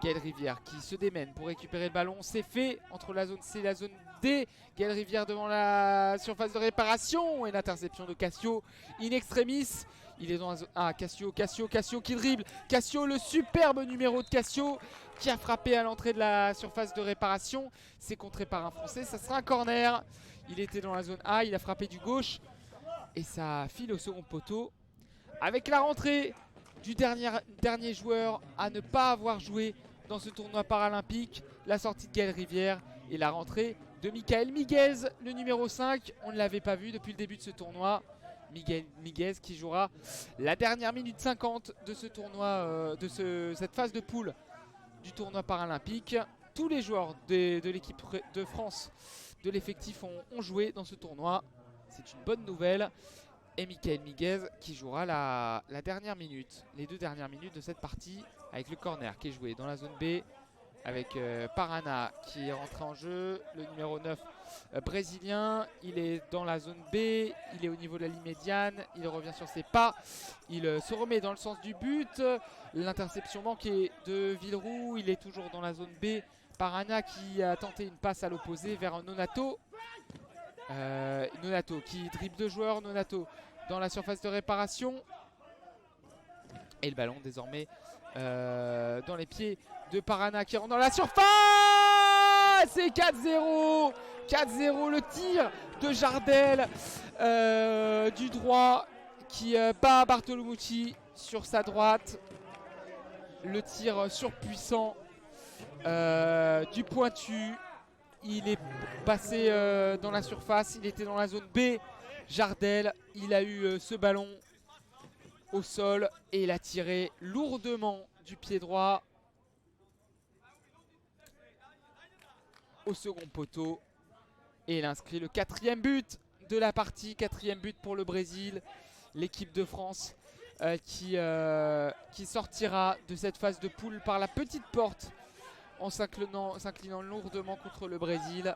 Gaël Rivière qui se démène pour récupérer le ballon. C'est fait entre la zone C et la zone D. Gaël Rivière devant la surface de réparation. Et l'interception de Cassio in extremis. Il est dans la zone A. Cassio qui dribble. Cassio, le superbe numéro de Cassio qui a frappé à l'entrée de la surface de réparation. C'est contré par un Français. Ça sera un corner. Il était dans la zone A. Il a frappé du gauche. Et ça file au second poteau. Avec la rentrée du dernier joueur à ne pas avoir joué dans ce tournoi paralympique, la sortie de Gaël Rivière et la rentrée de Michael Miguez, le numéro 5. On ne l'avait pas vu depuis le début de ce tournoi. Michael Miguez qui jouera la dernière minute 50 de ce tournoi, cette phase de poule du tournoi paralympique. Tous les joueurs de l'équipe de France de l'effectif ont joué dans ce tournoi. C'est une bonne nouvelle. Et Michael Miguez qui jouera la dernière minute, les 2 dernières minutes de cette partie avec le corner qui est joué dans la zone B avec Parana qui est rentré en jeu, le numéro 9 brésilien. Il est dans la zone B, il est au niveau de la ligne médiane, il revient sur ses pas, il se remet dans le sens du but. L'interception manquée de Villeroux, il est toujours dans la zone B. Parana qui a tenté une passe à l'opposé vers Nonato. Nonato qui dribble 2 joueurs, Nonato dans la surface de réparation et le ballon désormais dans les pieds de Parana qui rentre dans la surface. C'est 4-0, 4-0, le tir de Jardel du droit qui bat Bartolomucci sur sa droite. Le tir surpuissant du pointu. Il est passé dans la surface, il était dans la zone B. Jardel, il a eu ce ballon au sol et il a tiré lourdement du pied droit au second poteau. Et il inscrit le 4e but de la partie, 4e but pour le Brésil. L'équipe de France qui sortira de cette phase de poule par la petite porte en s'inclinant lourdement contre le Brésil.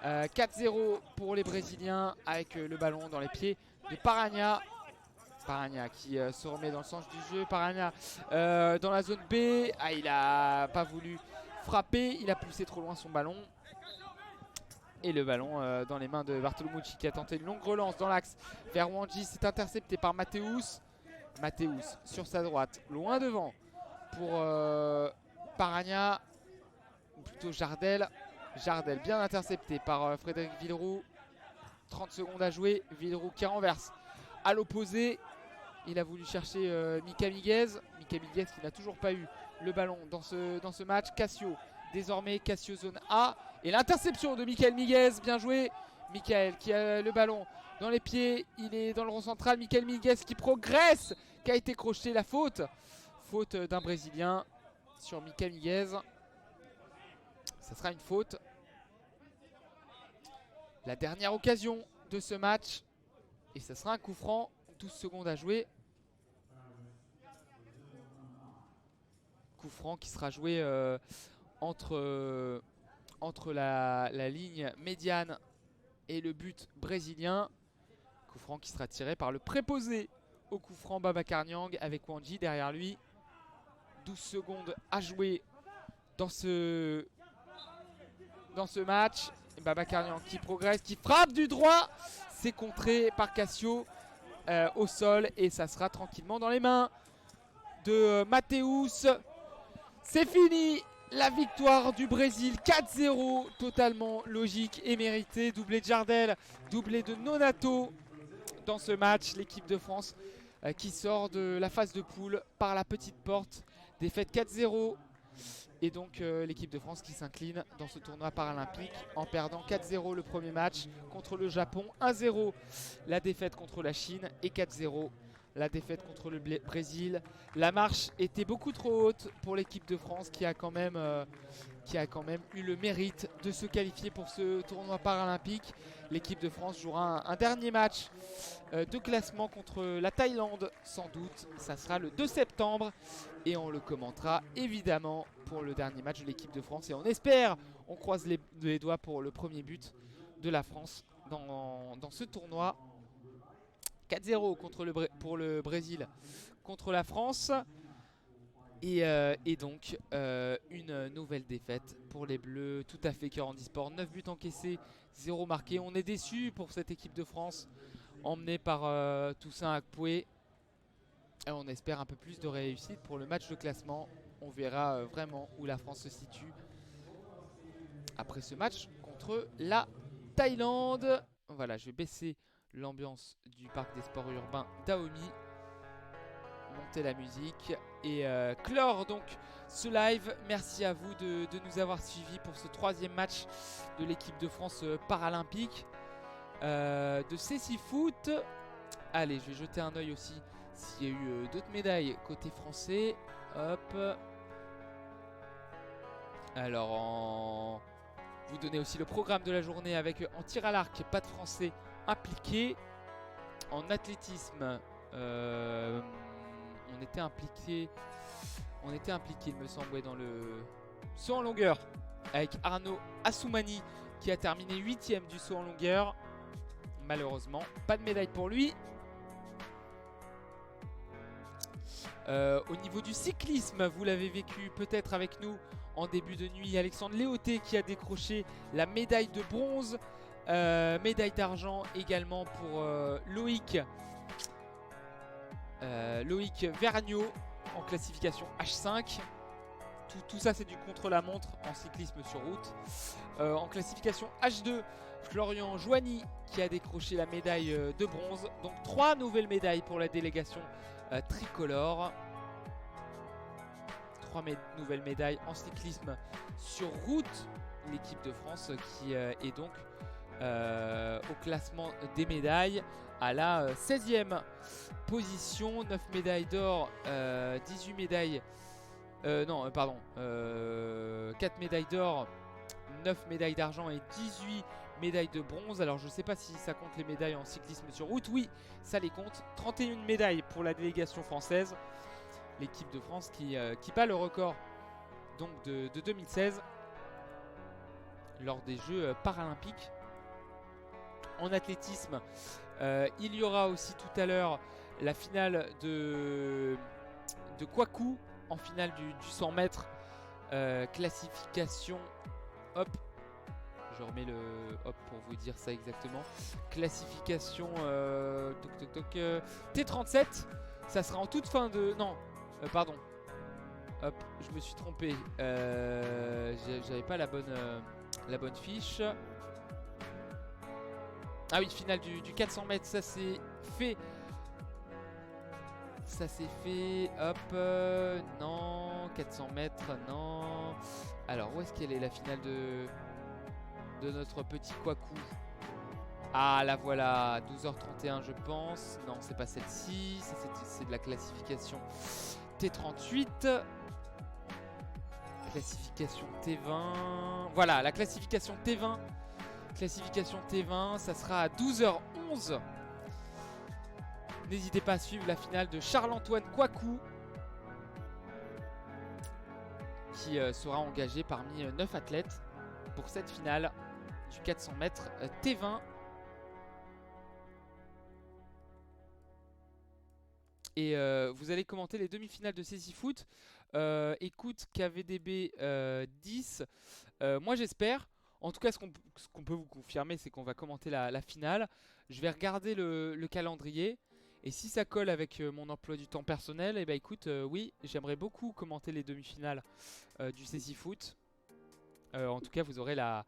4-0 pour les Brésiliens avec le ballon dans les pieds de Parana. Parana qui se remet dans le sens du jeu. Parana dans la zone B. Ah, il n'a pas voulu frapper. Il a poussé trop loin son ballon. Et le ballon dans les mains de Bartolomucci qui a tenté une longue relance dans l'axe vers Wandji. C'est intercepté par Mathéus. Mathéus sur sa droite, loin devant pour Parana. Ou plutôt Jardel. Jardel bien intercepté par Frédéric Villeroux. 30 secondes à jouer. Villeroux qui renverse à l'opposé. Il a voulu chercher Mika Miguez. Mika Miguez qui n'a toujours pas eu le ballon dans ce match. Cassio, désormais Cassio zone A. Et l'interception de Michael Miguez, bien joué. Michael qui a le ballon dans les pieds. Il est dans le rond central. Michael Miguez qui progresse, qui a été crocheté. La faute. Faute d'un Brésilien sur Mika Miguez. Ça sera une faute. La dernière occasion de ce match. Et ça sera un coup franc. 12 secondes à jouer. Coup franc qui sera joué entre la ligne médiane et le but brésilien. Coup franc qui sera tiré par le préposé au coup franc Babacar Niang avec Wanji derrière lui. 12 secondes à jouer dans ce match. Babacar Niang qui progresse, qui frappe du droit. C'est contré par Cassio au sol et ça sera tranquillement dans les mains de Mateus. C'est fini, la victoire du Brésil 4-0, totalement logique et méritée. Doublé de Jardel, doublé de Nonato dans ce match. L'équipe de France qui sort de la phase de poule par la petite porte. Défaite 4-0 et donc l'équipe de France qui s'incline dans ce tournoi paralympique en perdant 4-0 le premier match contre le Japon, 1-0 la défaite contre la Chine et 4-0 la défaite contre le Brésil. La marche était beaucoup trop haute pour l'équipe de France qui a quand même eu le mérite de se qualifier pour ce tournoi paralympique. L'équipe de France jouera un dernier match de classement contre la Thaïlande sans doute. Ça sera le 2 septembre et on le commentera évidemment pour le dernier match de l'équipe de France. Et on espère, on croise les doigts pour le premier but de la France dans ce tournoi. 4-0 pour le Brésil contre la France. Et donc une nouvelle défaite pour les Bleus. Tout à fait cœur en e-sport. 9 buts encaissés, 0 marqués. On est déçus pour cette équipe de France emmenée par Toussaint Akpoué. Et on espère un peu plus de réussite pour le match de classement. On verra vraiment où la France se situe après ce match contre la Thaïlande. Voilà, je vais baisser l'ambiance du parc des sports urbains d'Aomi, monter la musique et clore donc ce live. Merci à vous de nous avoir suivis pour ce 3e match de l'équipe de France paralympique de Cécifoot. Allez, je vais jeter un œil aussi s'il y a eu d'autres médailles côté français. Hop. Alors, vous donnez aussi le programme de la journée avec en tir à l'arc, pas de français impliqué. En athlétisme, on était impliqué, il me semble, dans le saut en longueur avec Arnaud Assoumani qui a terminé 8e du saut en longueur. Malheureusement, pas de médaille pour lui. Au niveau du cyclisme, vous l'avez vécu peut-être avec nous en début de nuit. Alexandre Léoté qui a décroché la médaille de bronze. Médaille d'argent également pour Loïc Vergniaud en classification H5. Tout ça c'est du contre-la-montre en cyclisme sur route. En classification H2, Florian Joigny qui a décroché la médaille de bronze. Donc 3 nouvelles médailles pour la délégation tricolore. 3 nouvelles médailles en cyclisme sur route. L'équipe de France qui est donc au classement des médailles à la 16e position. 9 médailles d'or, 18 médailles 4 médailles d'or, 9 médailles d'argent et 18 médailles de bronze. Alors je sais pas si ça compte les médailles en cyclisme sur route. Oui, ça les compte. 31 médailles pour la délégation française. L'équipe de France qui bat le record donc de 2016 lors des Jeux paralympiques. En athlétisme, il y aura aussi tout à l'heure la finale de Kwaku en finale du 100 mètres. Classification, hop, je remets le hop pour vous dire ça exactement. Classification T37, ça sera en toute fin de... Non, pardon. Hop, je me suis trompé. J'avais pas la bonne fiche. Ah oui, finale du 400 mètres, ça c'est fait. Ça s'est fait. Hop. Non. 400 mètres. Non. Alors, où est-ce qu'elle est la finale de notre petit Kwaku? Ah, la voilà. 12h31, je pense. Non, c'est pas celle-ci. Ça, c'est de la classification T38. Classification T20. Voilà, la classification T20. Classification T20, ça sera à 12h11. N'hésitez pas à suivre la finale de Charles-Antoine Kwaku, qui sera engagé parmi 9 athlètes pour cette finale du 400 mètres T20. Et vous allez commenter les demi-finales de Cécifoot. Écoute, KVDB 10. Moi j'espère. En tout cas, ce qu'on peut vous confirmer, c'est qu'on va commenter la finale. Je vais regarder le calendrier. Et si ça colle avec mon emploi du temps personnel, et bah écoute, oui, j'aimerais beaucoup commenter les demi-finales du Cécifoot. En tout cas, vous aurez la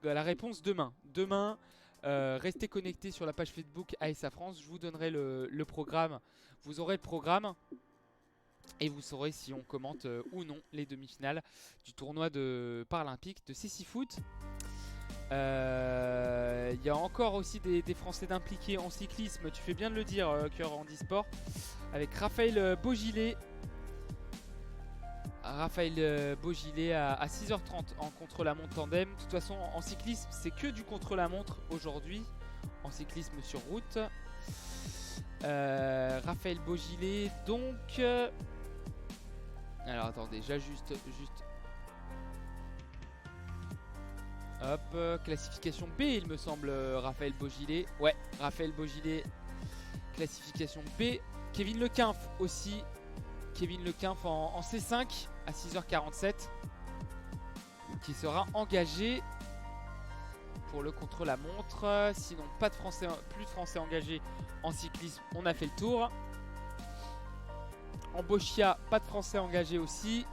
réponse demain. Demain, restez connectés sur la page Facebook ASA France. Je vous donnerai le programme. Vous aurez le programme. Et vous saurez si on commente ou non les demi-finales du tournoi paralympique de Cécifoot. Il y a encore aussi des Français d'impliqués en cyclisme. Tu fais bien de le dire, Cœur Handisport. Avec Raphaël Beaugilet. Raphaël Beaugilet à 6h30 en contre-la-montre tandem. De toute façon, en cyclisme, c'est que du contre-la-montre aujourd'hui. En cyclisme sur route. Raphaël Beaugilet, donc... Alors attendez, j'ajuste juste. Hop, classification B, il me semble, Raphaël Beaugilet. Ouais, Raphaël Beaugilet, classification B. Kevin Lequinf aussi. Kevin Lequinf en C5 à 6h47. Qui sera engagé pour le contre-la-montre. Sinon, plus de Français engagés en cyclisme. On a fait le tour. En Bochia, pas de Français engagés aussi.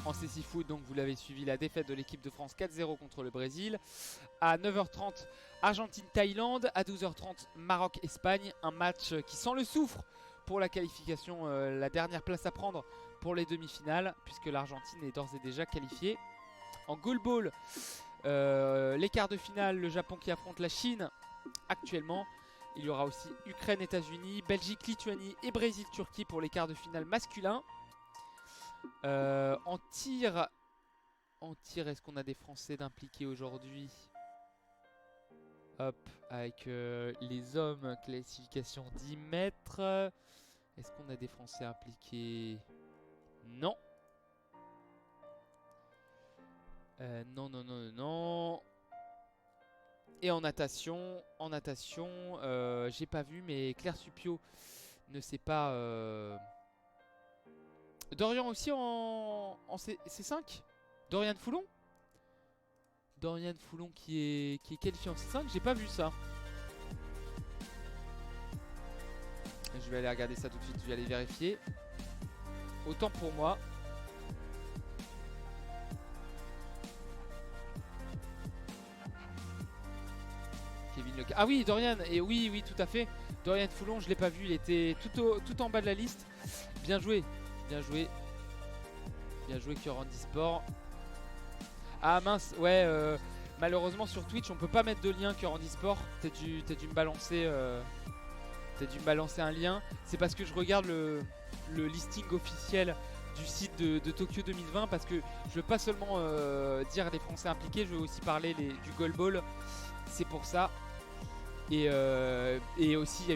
En Cécifoot, donc vous l'avez suivi, la défaite de l'équipe de France 4-0 contre le Brésil. À 9h30, Argentine-Thaïlande. À 12h30, Maroc-Espagne. Un match qui sent le soufre pour la qualification, la dernière place à prendre pour les demi-finales, puisque l'Argentine est d'ores et déjà qualifiée. En goalball, les quarts de finale, le Japon qui affronte la Chine actuellement. Il y aura aussi Ukraine, États-Unis, Belgique, Lituanie et Brésil, Turquie pour les quarts de finale masculins. En tir, est-ce qu'on a des Français d'impliqués aujourd'hui? Hop, avec les hommes, classification 10 mètres. Est-ce qu'on a des Français impliqués? Non. Non. Et en natation, j'ai pas vu, mais Claire Supio ne sait pas. Dorian aussi en C5. Dorian Foulon. Dorian Foulon qui est qualifié en C5, j'ai pas vu ça. Je vais aller regarder ça tout de suite, je vais aller vérifier. Autant pour moi. Ah oui, Dorian, et oui, tout à fait. Dorian Foulon, je l'ai pas vu, il était tout en bas de la liste. Bien joué, Cœur Handisport. Ah mince, ouais, malheureusement sur Twitch on peut pas mettre de lien Cœur Handisport. T'as dû me balancer un lien. C'est parce que je regarde le listing officiel du site de Tokyo 2020, parce que je veux pas seulement dire les Français impliqués, je veux aussi parler du goalball. C'est pour ça. Et aussi il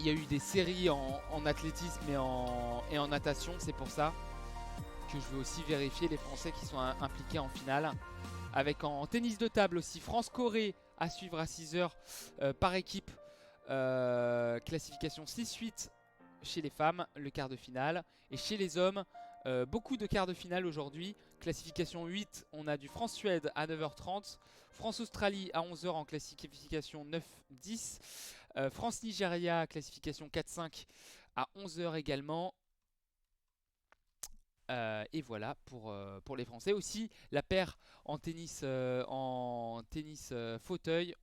y a eu des séries en athlétisme et en natation. C'est pour ça que je veux aussi vérifier les Français qui sont impliqués en finale. Avec en tennis de table aussi, France-Corée à suivre à 6h par équipe. Classification 6-8 chez les femmes, le quart de finale. Et chez les hommes, beaucoup de quarts de finale aujourd'hui. Classification 8, on a du France-Suède à 9h30. France-Australie à 11h en classification 9-10. France-Nigeria, classification 4-5 à 11h également. Et voilà pour les Français. Aussi la paire en tennis fauteuil.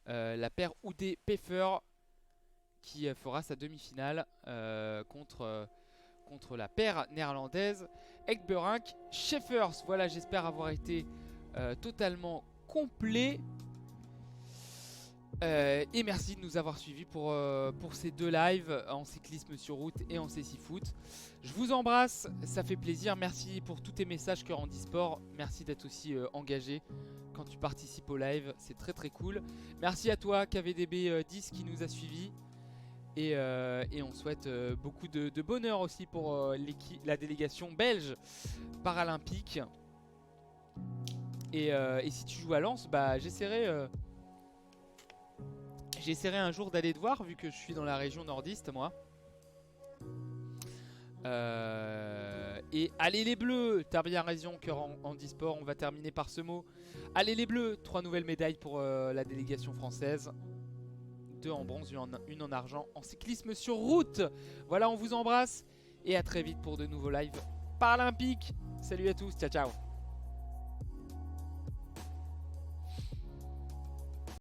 la paire Oudé-Peffer qui fera sa demi-finale contre la paire néerlandaise Ekberink-Scheffers. Voilà, j'espère avoir été totalement complet. Et merci de nous avoir suivis pour ces 2 lives en cyclisme sur route et en cécifoot. Je vous embrasse, ça fait plaisir. Merci pour tous tes messages Cœur Handisport. Merci d'être aussi engagé quand tu participes au live, c'est très très cool. Merci à toi KVDB10 qui nous a suivis. Et on souhaite beaucoup de bonheur aussi pour la délégation belge paralympique. Et si tu joues à Lens, bah, j'essaierai un jour d'aller te voir vu que je suis dans la région nordiste moi. Et allez les bleus, t'as bien raison Cœur Handisport, on va terminer par ce mot. Allez les bleus, 3 nouvelles médailles pour la délégation française. 2 en bronze, une en argent en cyclisme sur route. Voilà, on vous embrasse et à très vite pour de nouveaux lives paralympiques. Salut à tous, ciao ciao.